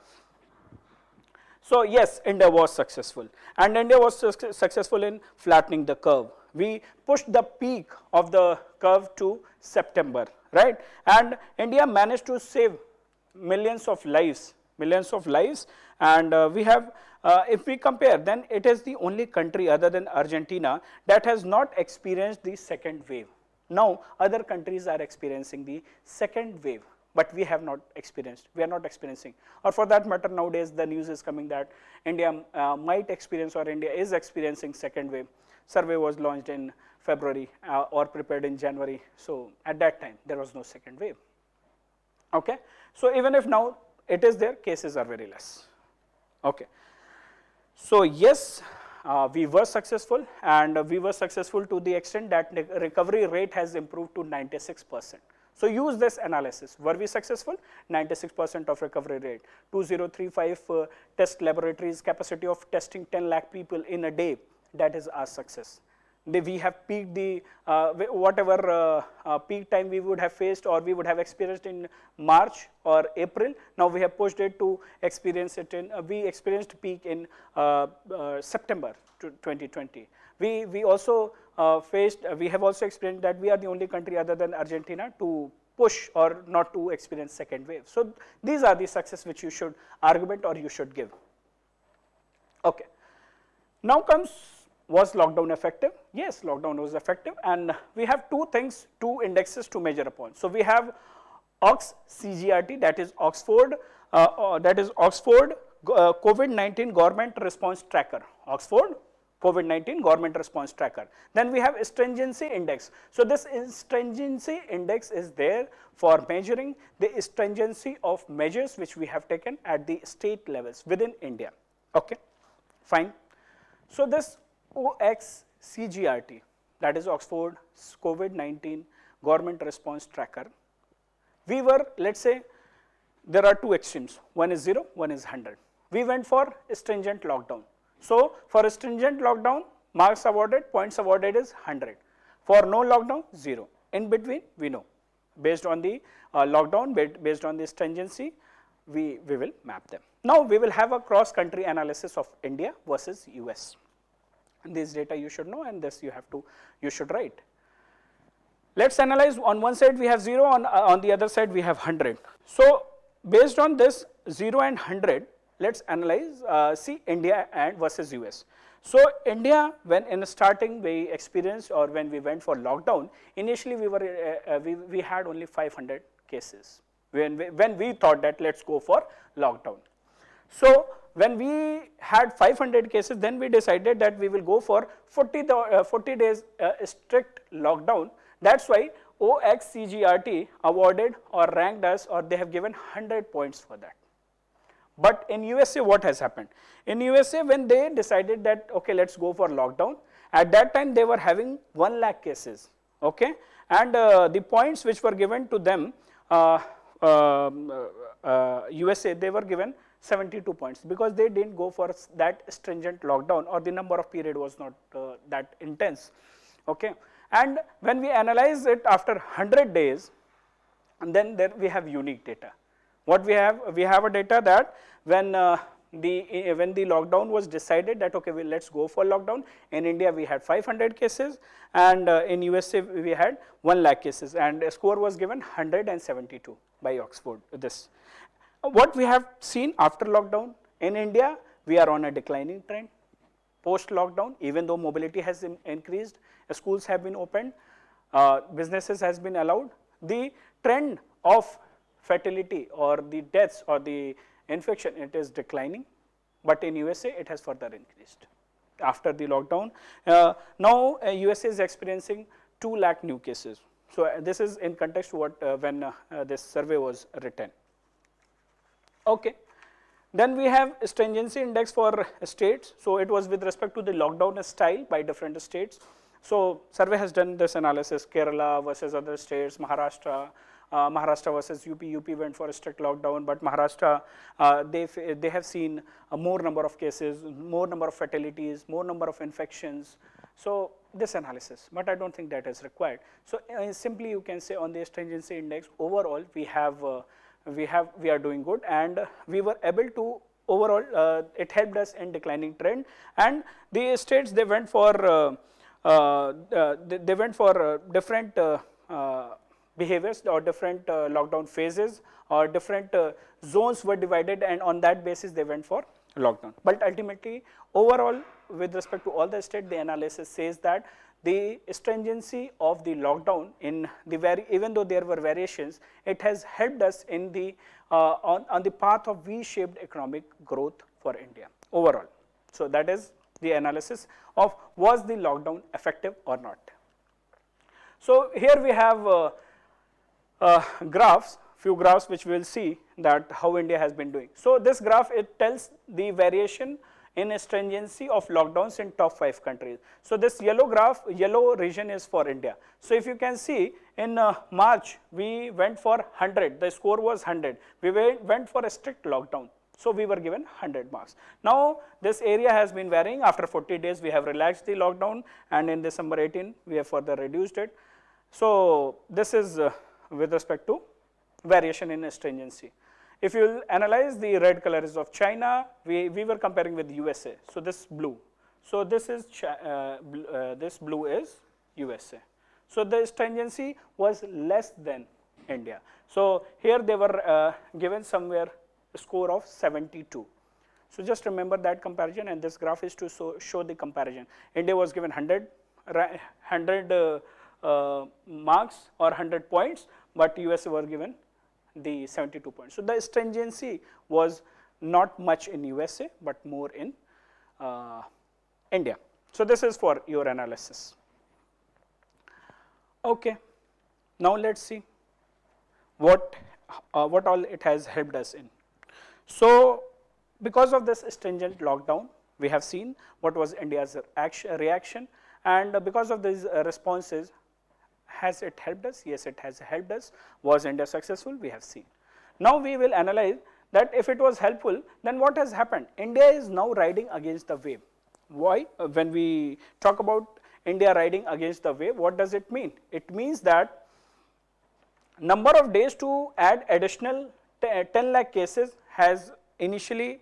So yes, India was successful, and India was successful in flattening the curve. We pushed the peak of the curve to September, right? And India managed to save millions of lives, and we have, if we compare, then it is the only country other than Argentina that has not experienced the second wave. Now other countries are experiencing the second wave, but we have not experienced, we are not experiencing, or for that matter nowadays the news is coming that India might experience, or India is experiencing second wave. Survey was launched in February or prepared in January, so at that time there was no second wave. Okay, so even if now it is there, cases are very less. Okay, so yes, we were successful, and we were successful to the extent that recovery rate has improved to 96%. So use this analysis. Were we successful? 96% of recovery rate, 2035 test laboratories, capacity of testing 10 lakh people in a day, that is our success. We have peaked the, whatever peak time we would have faced or we would have experienced in March or April, now we have pushed it to experience it in, we experienced peak in September 2020. We also we have also experienced that we are the only country other than Argentina to push or not to experience second wave. So these are the success which you should argument or you should give. Okay. Now comes, was lockdown effective? Yes, lockdown was effective, and we have 2 things, 2 indexes to measure upon. So we have Ox CGRT, that is Oxford COVID-19 Government Response Tracker. Oxford COVID-19 government response tracker. Then we have stringency index. So this stringency index is there for measuring the stringency of measures which we have taken at the state levels within India. Okay, fine. So this OXCGRT, that is Oxford COVID-19 government response tracker, we were, let's say, there are two extremes, one is 0, one is 100. We went for stringent lockdown. So for a stringent lockdown, marks awarded, points awarded is 100. For no lockdown, 0. In between, we know. Based on the lockdown, based on the stringency, we will map them. Now we will have a cross-country analysis of India versus US. And this data you should know, and this you should write. Let's analyze. On one side we have 0, on the other side we have 100. So based on this 0 and 100, let's analyze, see India and versus US. So India, when in starting we experienced, or when we went for lockdown, initially we had only 500 cases when we thought that let's go for lockdown. So when we had 500 cases, then we decided that we will go for 40 days strict lockdown. That's why OXCGRT awarded or ranked us, or they have given 100 points for that. But in USA, what has happened? In USA, when they decided that, okay, let's go for lockdown, at that time they were having 1 lakh cases, okay? And the points which were given to them, USA, they were given 72 points because they didn't go for that stringent lockdown, or the number of period was not that intense, okay? And when we analyze it after 100 days, and then there we have unique data. What we have a data that when the lockdown was decided that okay, let's go for lockdown, in India we had 500 cases, and in USA we had 1 lakh cases, and a score was given 172 by Oxford. This what we have seen after lockdown in India, we are on a declining trend. Post lockdown, even though mobility has increased, schools have been opened, businesses has been allowed, the trend of fatality or the deaths or the infection, it is declining, but in USA it has further increased after the lockdown. Now USA is experiencing 2 lakh new cases. So this is in context what when this survey was written. Okay. Then we have stringency index for states. So it was with respect to the lockdown style by different states. So survey has done this analysis: Kerala versus other states, Maharashtra versus UP. UP went for a strict lockdown, but Maharashtra, they have seen a more number of cases, more number of fatalities, more number of infections. So this analysis, but I don't think that is required. So simply you can say on the stringency index, overall we are doing good, and we were able to overall it helped us in declining trend. And the states, they went for different behaviors or different lockdown phases, or different zones were divided, and on that basis they went for lockdown. But ultimately overall with respect to all the states, the analysis says that the stringency of the lockdown in the even though there were variations, it has helped us in the on the path of V-shaped economic growth for India overall. So that is the analysis of was the lockdown effective or not. So here we have few graphs which we will see that how India has been doing. So this graph, it tells the variation in stringency of lockdowns in top 5 countries. So this yellow region is for India. So if you can see, in March we went for 100, the score was 100. We went for a strict lockdown. So we were given 100 marks. Now this area has been varying. After 40 days we have relaxed the lockdown, and in December 18 we have further reduced it. So this is with respect to variation in stringency. If you will analyze, the red color is of China, we were comparing with USA. So this blue. So this is this blue is USA. So the stringency was less than India. So here they were given somewhere a score of 72. So just remember that comparison, and this graph is to show the comparison. India was given 100 marks or 100 points, but USA were given the 72 points. So the stringency was not much in USA, but more in India. So this is for your analysis. Okay, now let's see what all it has helped us in. So because of this stringent lockdown, we have seen what was India's reaction, and because of these responses, has it helped us? Yes, it has helped us. Was India successful? We have seen. Now we will analyze that if it was helpful, then what has happened? India is now riding against the wave. Why? When we talk about India riding against the wave, what does it mean? It means that number of days to add additional 10 lakh cases has initially,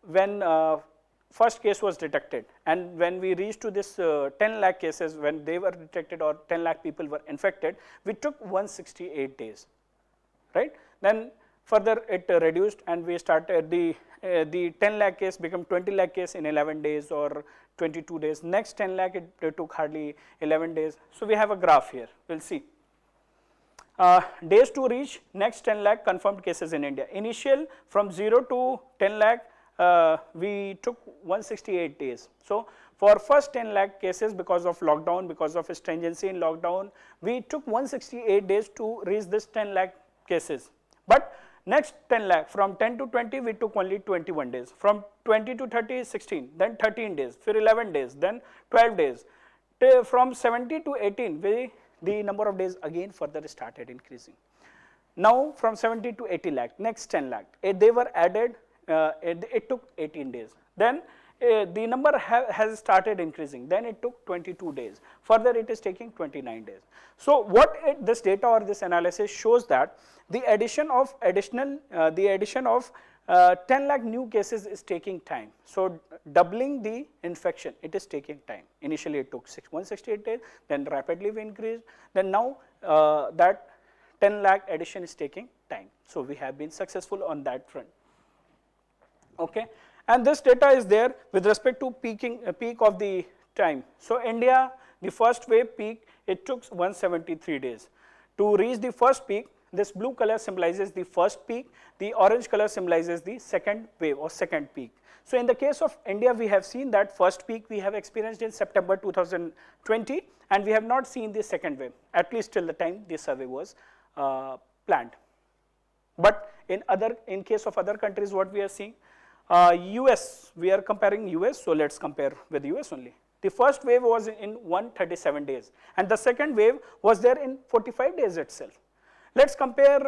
when first case was detected, and when we reached to this 10 lakh cases, when they were detected or 10 lakh people were infected, we took 168 days, right? Then further it reduced, and we started the 10 lakh case become 20 lakh case in 11 days or 22 days. Next 10 lakh it took hardly 11 days. So we have a graph here, we'll see. Days to reach next 10 lakh confirmed cases in India. Initial from 0 to 10 lakh, we took 168 days. So for first 10 lakh cases, because of lockdown, because of stringency in lockdown, we took 168 days to reach this 10 lakh cases. But next 10 lakh, from 10 to 20, we took only 21 days. From 20 to 30, 16, then 13 days, for 11 days, then 12 days. From 70 to 18, the number of days again further started increasing. Now from 70 to 80 lakh, next 10 lakh, they were added, it took 18 days. Then the number has started increasing, then it took 22 days. Further it is taking 29 days. So what this data or this analysis shows that the addition of 10 lakh new cases is taking time. So doubling the infection, it is taking time. Initially it took 168 days, then rapidly we increased, then now that 10 lakh addition is taking time. So we have been successful on that front. Okay, and this data is there with respect to peak of the time. So India, the first wave peak, it took 173 days. To reach the first peak, this blue color symbolizes the first peak, the orange color symbolizes the second wave or second peak. So in the case of India, we have seen that first peak we have experienced in September 2020, and we have not seen the second wave, at least till the time this survey was planned. But in case of other countries, what we are seeing, US, we are comparing US, so let's compare with US only. The first wave was in 137 days, and the second wave was there in 45 days itself. Let's compare,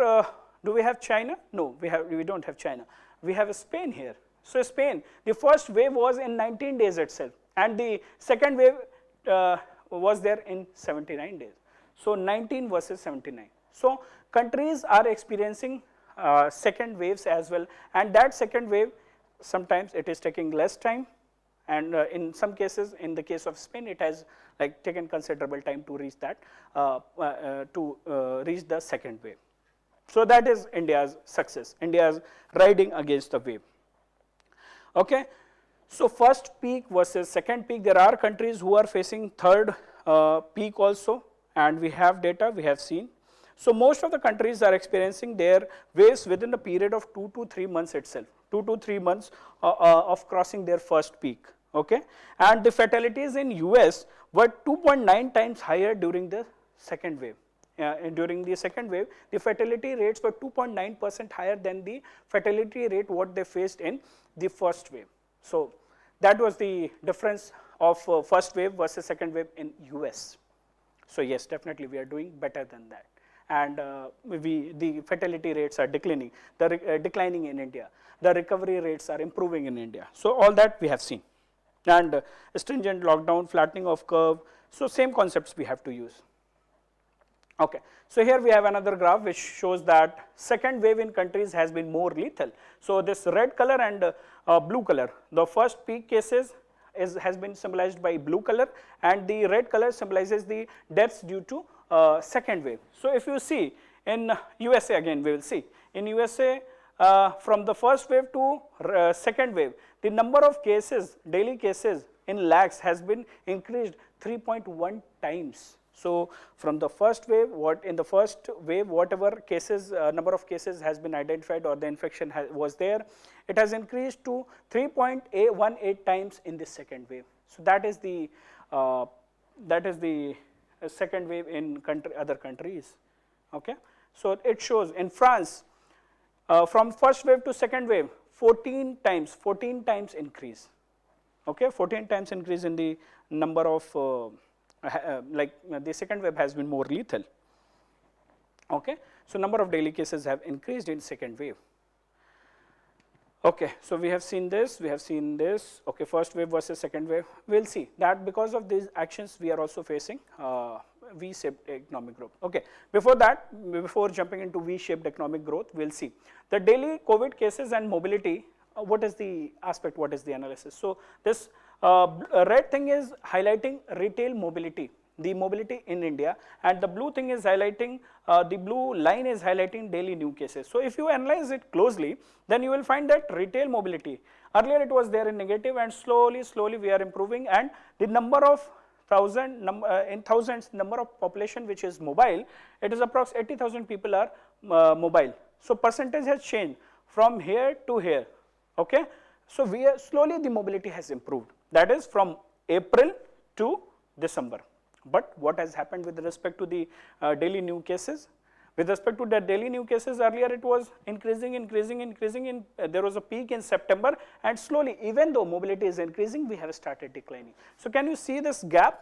do we have China? No, we don't have China. We have Spain here. So Spain, the first wave was in 19 days itself, and the second wave was there in 79 days. So 19 versus 79. So countries are experiencing second waves as well, and that second wave, sometimes it is taking less time, and in some cases, in the case of Spain, it has taken considerable time to reach that, reach the second wave. So that is India's success. India is riding against the wave. Okay, so first peak versus second peak. There are countries who are facing third peak also, and we have data, we have seen. So most of the countries are experiencing their waves within the period of 2 to 3 months itself, 2 to 3 months of crossing their first peak. Okay, and the fatalities in US were 2.9 times higher during the second wave. During the second wave, the fatality rates were 2.9% higher than the fatality rate what they faced in the first wave. So that was the difference of first wave versus second wave in US. So yes, definitely we are doing better than that, and the fatality rates are declining. Declining in India. The recovery rates are improving in India. So all that we have seen. And stringent lockdown, flattening of curve, so same concepts we have to use. Okay, so here we have another graph which shows that second wave in countries has been more lethal. So this red color and blue color, the first peak cases has been symbolized by blue color, and the red color symbolizes the deaths due to second wave. So if you see in USA, again we will see in USA, from the first wave to second wave, the number of cases, daily cases in lakhs has been increased 3.1 times. So from the first wave, whatever cases, number of cases has been identified or the infection was there, it has increased to 3.18 times in the second wave. So that is the second wave in other countries. Okay, so it shows in France from first wave to second wave 14 times increase. Okay, 14 times increase in the number of the second wave has been more lethal. Okay, so number of daily cases have increased in second wave. Okay, so we have seen this, okay, first wave versus second wave. We'll see that because of these actions we are also facing V-shaped economic growth. Okay, before that, before jumping into V-shaped economic growth, we'll see the daily COVID cases and mobility. What is the aspect, what is the analysis? So this red thing is highlighting retail mobility, the mobility in India, and the blue thing is highlighting, the blue line is highlighting daily new cases. So if you analyze it closely, then you will find that retail mobility, earlier it was there in negative, and slowly we are improving, and the number of thousands number of population which is mobile, it is approx 80,000 people are mobile. So percentage has changed from here to here. Okay, so we are slowly the mobility has improved, that is from April to December. But what has happened with respect to the daily new cases? With respect to the daily new cases, earlier it was increasing, there was a peak in September, and slowly, even though mobility is increasing, we have started declining. So can you see this gap?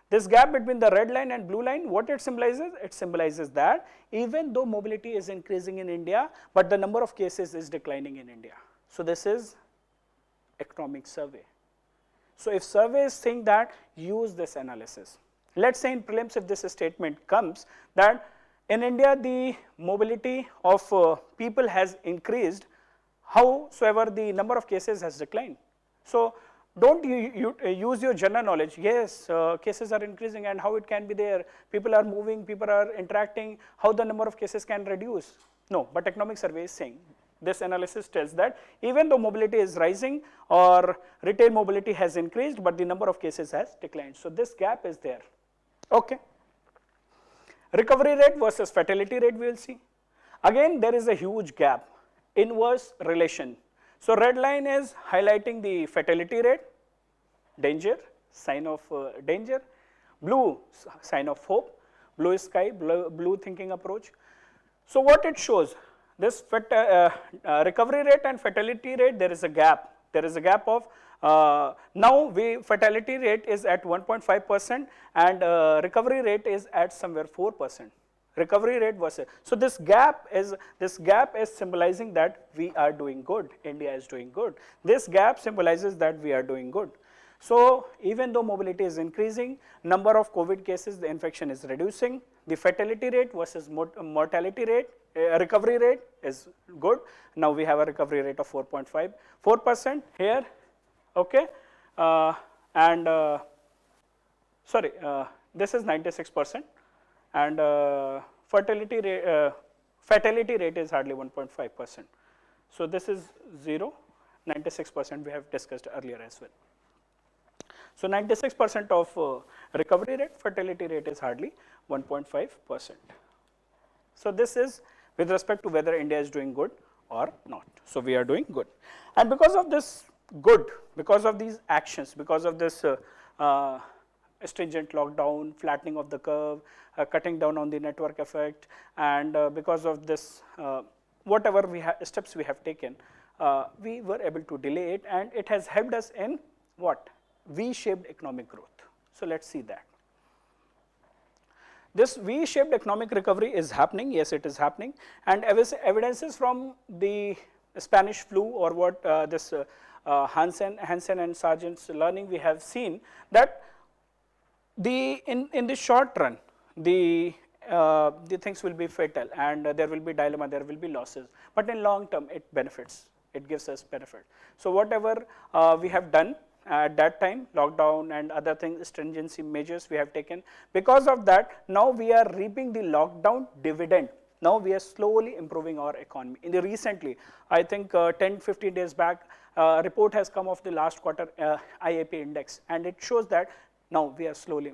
This gap between the red line and blue line, what it symbolizes? It symbolizes that even though mobility is increasing in India, but the number of cases is declining in India. So this is economic survey. So if survey is saying that, use this analysis. Let's say in prelims, if this statement comes that in India the mobility of people has increased, howsoever the number of cases has declined. So don't you use your general knowledge, yes, cases are increasing and how it can be there, people are moving, people are interacting, how the number of cases can reduce. No, but economic survey is saying, this analysis tells that even though mobility is rising or retail mobility has increased, but the number of cases has declined. So this gap is there. Okay. Recovery rate versus fatality rate we will see. Again, there is a huge gap, inverse relation. So red line is highlighting the fatality rate, danger, sign of danger, blue sign of hope, blue is sky, blue thinking approach. So what it shows, this recovery rate and fatality rate, there is a gap. There is a gap of now fatality rate is at 1.5% and recovery rate is at somewhere 4%. Recovery rate versus, so this gap is symbolizing that we are doing good, India is doing good. This gap symbolizes that we are doing good. So even though mobility is increasing, number of COVID cases, the infection is reducing, the fatality rate versus mortality rate, recovery rate is good. Now we have a recovery rate of 4.4% here, okay, this is 96%, and fatality rate is hardly 1.5%. So this is 0, 96% we have discussed earlier as well. So 96% of recovery rate, fatality rate is hardly 1.5%. So this is with respect to whether India is doing good or not. So we are doing good. And because of this good, because of these actions, because of this stringent lockdown, flattening of the curve, cutting down on the network effect, and because of this whatever steps we have taken, we were able to delay it, and it has helped us in what? V-shaped economic growth. So let's see that. This V-shaped economic recovery is happening, yes, it is happening, and evidences from the Spanish flu or what this Hansen and Sargent's learning, we have seen that in the short run, the things will be fatal and there will be dilemma, there will be losses, but in long term it benefits, it gives us benefit. So whatever we have done at that time, lockdown and other things, stringency measures we have taken, because of that now we are reaping the lockdown dividend. Now we are slowly improving our economy. In the recently, I think 10-15 days back, report has come of the last quarter IAP index, and it shows that now we are slowly,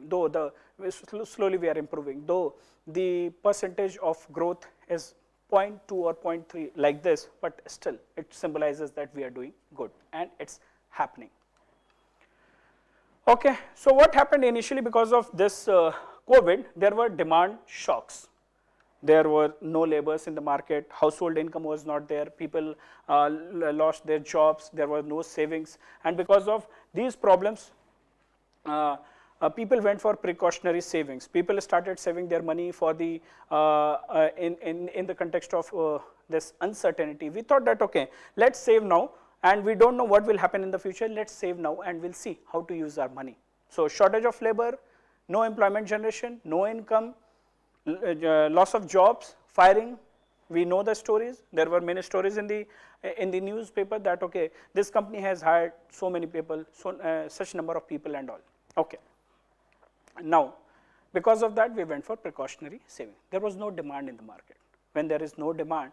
slowly we are improving, though the percentage of growth is 0.2 or 0.3 like this, but still it symbolizes that we are doing good and it's happening. Okay, so what happened initially because of this COVID, there were demand shocks. There were no labors in the market, household income was not there, people lost their jobs, there were no savings, and because of these problems, people went for precautionary savings. People started saving their money for the in the context of this uncertainty. We thought that okay, let's save now, and we don't know what will happen in the future. Let's save now, and we'll see how to use our money. So shortage of labor, no employment generation, no income, loss of jobs, firing. We know the stories. There were many stories in the newspaper that okay, this company has hired so many people, so such number of people and all. Okay. Now, because of that, we went for precautionary saving. There was no demand in the market. When there is no demand,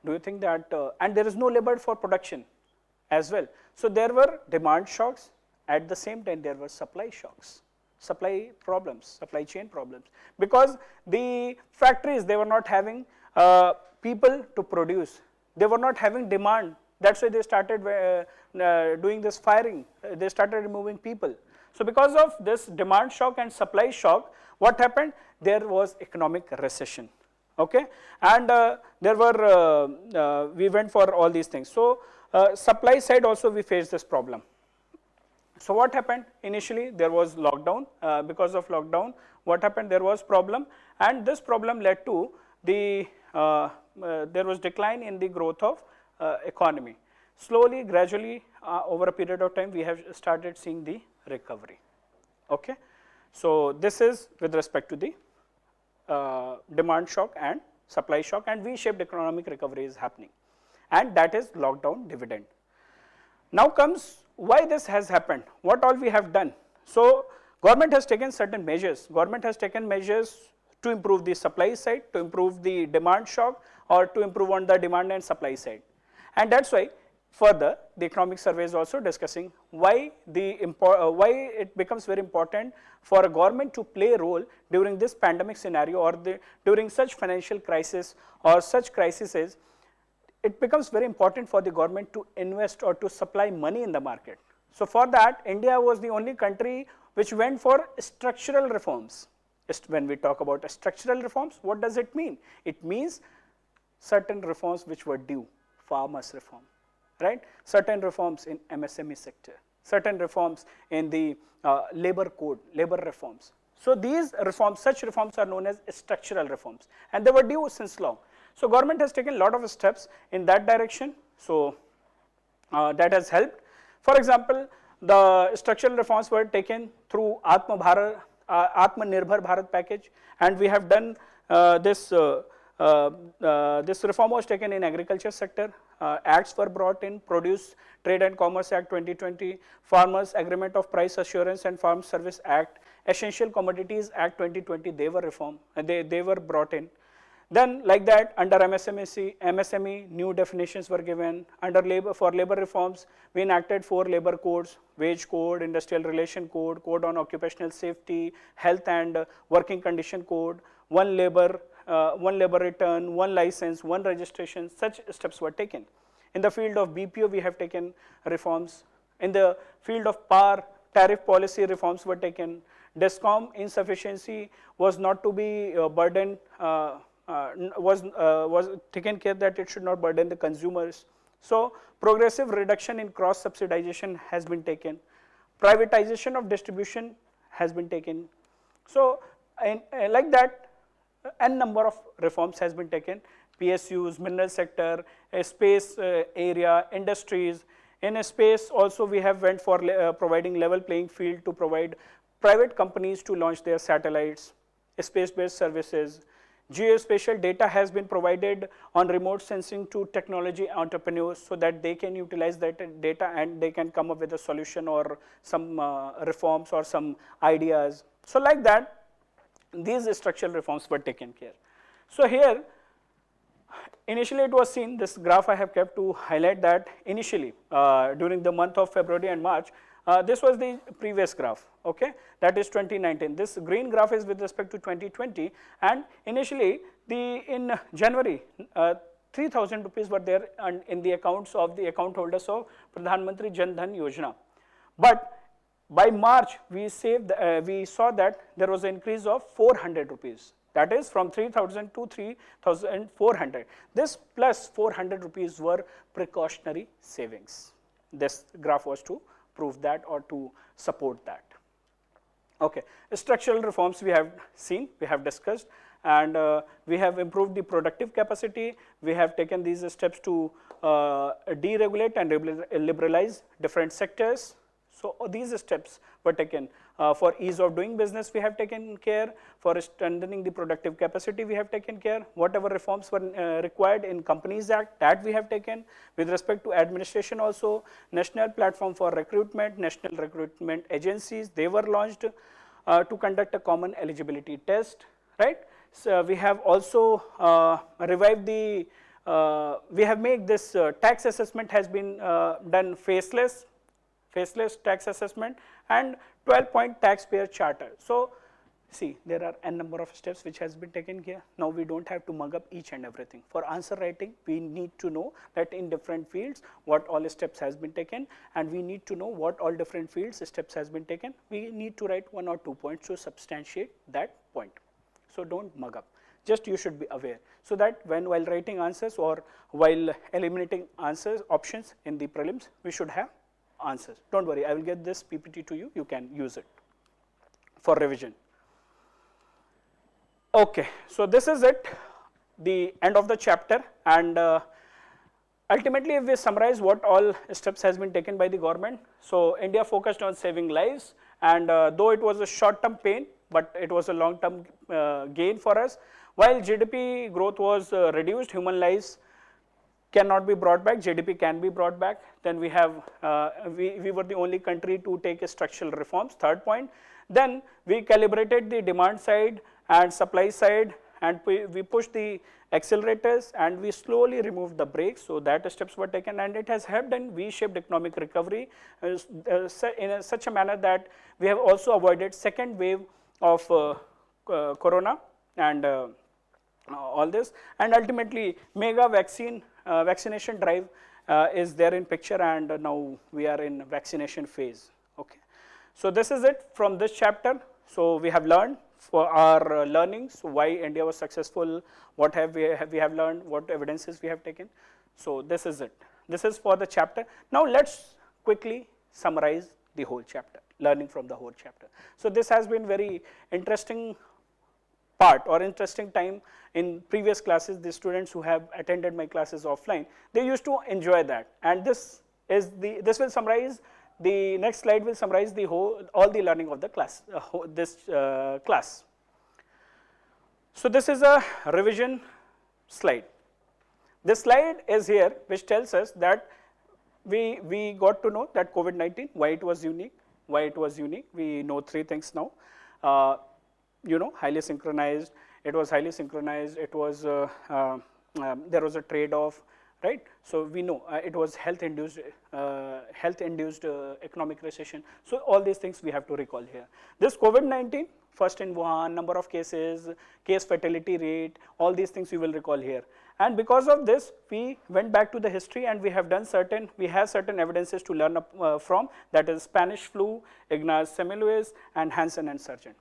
do you think that and there is no labor for production as well. So there were demand shocks. At the same time, there were supply shocks. Supply problems, supply chain problems, because the factories, they were not having people to produce, they were not having demand. That's why they started doing this firing, they started removing people. So because of this demand shock and supply shock, what happened? There was economic recession, okay, and there were we went for all these things. So supply side also we faced this problem. So what happened? Initially there was lockdown. Because of lockdown, what happened? There was problem, and this problem led to the there was decline in the growth of economy. Slowly, gradually, over a period of time, we have started seeing the recovery. Okay, so this is with respect to the demand shock and supply shock, and V-shaped economic recovery is happening, and that is lockdown dividend. Now comes why this has happened, what all we have done. So government has taken certain measures. Government has taken measures to improve the supply side, to improve the demand shock, or to improve on the demand and supply side. And that's why further the economic survey is also discussing why why it becomes very important for a government to play a role during this pandemic scenario, or during such financial crisis or such crises. It becomes very important for the government to invest or to supply money in the market. So for that, India was the only country which went for structural reforms. When we talk about structural reforms, what does it mean? It means certain reforms which were due, farmers reform, right? Certain reforms in MSME sector, certain reforms in the labor code, labor reforms. So these reforms, such reforms are known as structural reforms, and they were due since long. So government has taken a lot of steps in that direction. So that has helped. For example, the structural reforms were taken through Atmanirbhar Bharat package, and we have done this reform was taken in agriculture sector. Acts were brought in: Produce Trade and Commerce Act 2020, Farmers Agreement of Price Assurance and Farm Service Act, Essential Commodities Act 2020. They were reformed, they were brought in. Then like that, under MSME, new definitions were given. Under labor reforms, we enacted 4 labor codes: wage code, industrial relation code, code on occupational safety, health and working condition code, one labor return, one license, one registration. Such steps were taken. In the field of BPO, we have taken reforms. In the field of power, tariff policy reforms were taken. DESCOM insufficiency was not to be burdened, was taken care that it should not burden the consumers. So progressive reduction in cross subsidization has been taken. Privatization of distribution has been taken. So like that, n number of reforms has been taken. PSUs, mineral sector, space area, industries. In a space also we have went for providing level playing field to provide private companies to launch their satellites, space-based services. Geospatial data has been provided on remote sensing to technology entrepreneurs, so that they can utilize that data and they can come up with a solution or some reforms or some ideas. So like that, these structural reforms were taken care. So here, initially it was seen, this graph I have kept to highlight that initially during the month of February and March, this was the previous graph, okay, that is 2019. This green graph is with respect to 2020, and initially in January 3,000 rupees were there in the accounts of the account holders of Pradhan Mantri Jan Dhan Yojana. But By March, we saw that there was an increase of 400 rupees. That is from 3,000 to 3,400. This plus 400 rupees were precautionary savings. This graph was to prove that or to support that. Okay, structural reforms we have seen, we have discussed, and we have improved the productive capacity. We have taken these steps to deregulate and liberalize different sectors. So these steps were taken for ease of doing business. We have taken care for strengthening the productive capacity. We have taken care. Whatever reforms were required in Companies Act, that we have taken. With respect to administration, also national platform for recruitment, national recruitment agencies, they were launched to conduct a common eligibility test. Right. So we have also revived the. We have made this tax assessment has been done faceless tax assessment, and 12-point taxpayer charter. So see, there are n number of steps which has been taken here. Now we don't have to mug up each and everything. For answer writing, we need to know that in different fields what all steps has been taken, and we need to know what all different fields steps has been taken. We need to write 1 or 2 points to substantiate that point. So don't mug up. Just you should be aware, so that when while writing answers or while eliminating answers options in the prelims, we should have answers. Don't worry, I will get this PPT to you. You can use it for revision. Okay, so this is it, the end of the chapter, and ultimately if we summarize what all steps has been taken by the government. So India focused on saving lives, and though it was a short-term pain, but it was a long-term gain for us. While GDP growth was reduced, human lives cannot be brought back, GDP can be brought back. Then we have, we were the only country to take structural reforms, third point. Then we calibrated the demand side and supply side, and we pushed the accelerators and we slowly removed the brakes. So that steps were taken, and it has helped in V-shaped economic recovery in such a manner that we have also avoided second wave of corona and all this, and ultimately mega vaccination drive is there in picture, and now we are in vaccination phase. Okay, so this is it from this chapter. So we have learned for our learnings why India was successful, what have we have learned, what evidences we have taken. So this is it. This is for the chapter. Now let's quickly summarize the whole chapter, learning from the whole chapter. So this has been very interesting part or interesting time in previous classes. The students who have attended my classes offline, they used to enjoy that, and this will summarize. The next slide will summarize the all the learning of the class, class. So this is a revision slide. This slide is here, which tells us that we got to know that COVID-19, why it was unique. We know 3 things now. Highly synchronized. It was highly synchronized. It was there was a trade-off, right? So we know it was health-induced economic recession. So all these things we have to recall here. This COVID-19, first in Wuhan, number of cases, case fatality rate, all these things we will recall here. And because of this, we went back to the history, and we have certain evidences to learn from. That is Spanish flu, Ignaz Semmelweis, and Hansen and Sargent.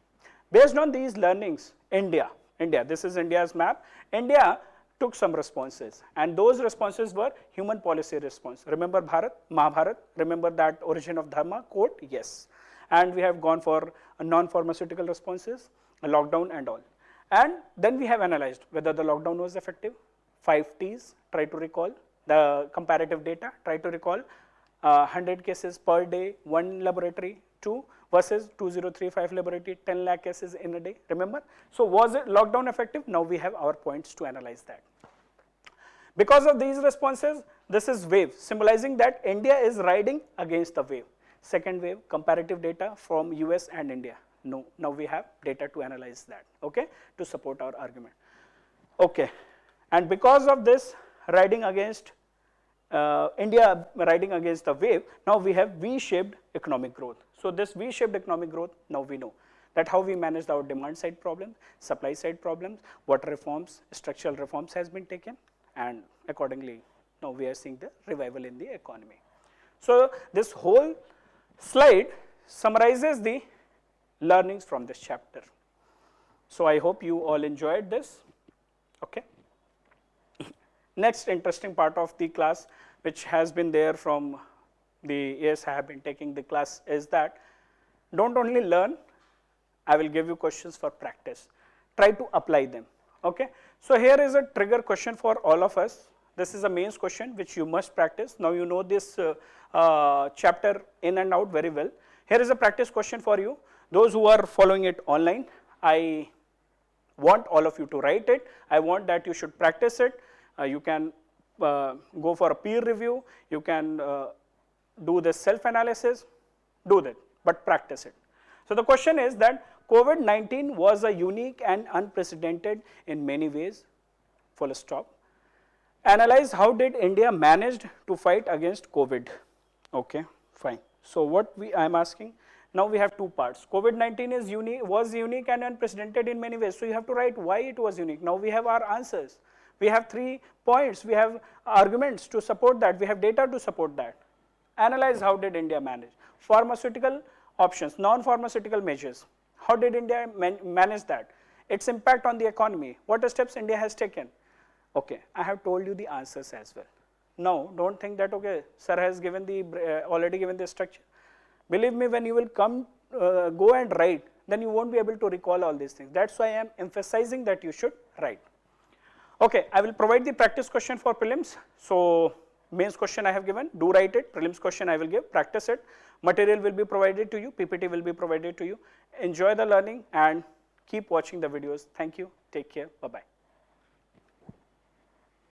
Based on these learnings, India, this is India's map. India took some responses, and those responses were human policy response. Remember Bharat, Mahabharat, remember that origin of Dharma quote? Yes. And we have gone for non-pharmaceutical responses, a lockdown and all. And then we have analyzed whether the lockdown was effective. 5 T's, try to recall the comparative data, try to recall 100 cases per day, 1 laboratory, 2 versus 2035 laboratory, 10 lakh cases in a day, remember? So was it lockdown effective? Now we have our points to analyze that. Because of these responses, this is wave, symbolizing that India is riding against the wave. Second wave, comparative data from US and India. No, now we have data to analyze that, okay, to support our argument. Okay, and because of this riding against, India riding against the wave, now we have V-shaped economic growth. So this V-shaped economic growth, now we know that how we managed our demand side problems, supply side problems, what reforms, structural reforms has been taken, and accordingly, now we are seeing the revival in the economy. So this whole slide summarizes the learnings from this chapter. So I hope you all enjoyed this. Okay. Next interesting part of the class, which has been there from the years I have been taking the class, is that don't only learn, I will give you questions for practice. Try to apply them. Okay. So here is a trigger question for all of us. This is a mains question which you must practice. Now you know this chapter in and out very well. Here is a practice question for you. Those who are following it online, I want all of you to write it. I want that you should practice it. You can go for a peer review. You can do this self-analysis. Do that, but practice it. So the question is that COVID-19 was a unique and unprecedented in many ways, full stop. Analyze how did India managed to fight against COVID. Okay, fine. So what I am asking, now we have two parts. COVID-19 was unique and unprecedented in many ways. So you have to write why it was unique. Now we have our answers. We have 3 points. We have arguments to support that. We have data to support that. Analyze how did India manage. Pharmaceutical options, non-pharmaceutical measures. How did India manage that? Its impact on the economy. What steps India has taken? Okay, I have told you the answers as well. Now, don't think that, okay, sir has given the, already given the structure. Believe me, when you will come, go and write, then you won't be able to recall all these things. That's why I am emphasizing that you should write. Okay, I will provide the practice question for prelims. So, mains question I have given, do write it. Prelims question I will give, practice it. Material will be provided to you, PPT will be provided to you. Enjoy the learning and keep watching the videos. Thank you, take care, bye-bye.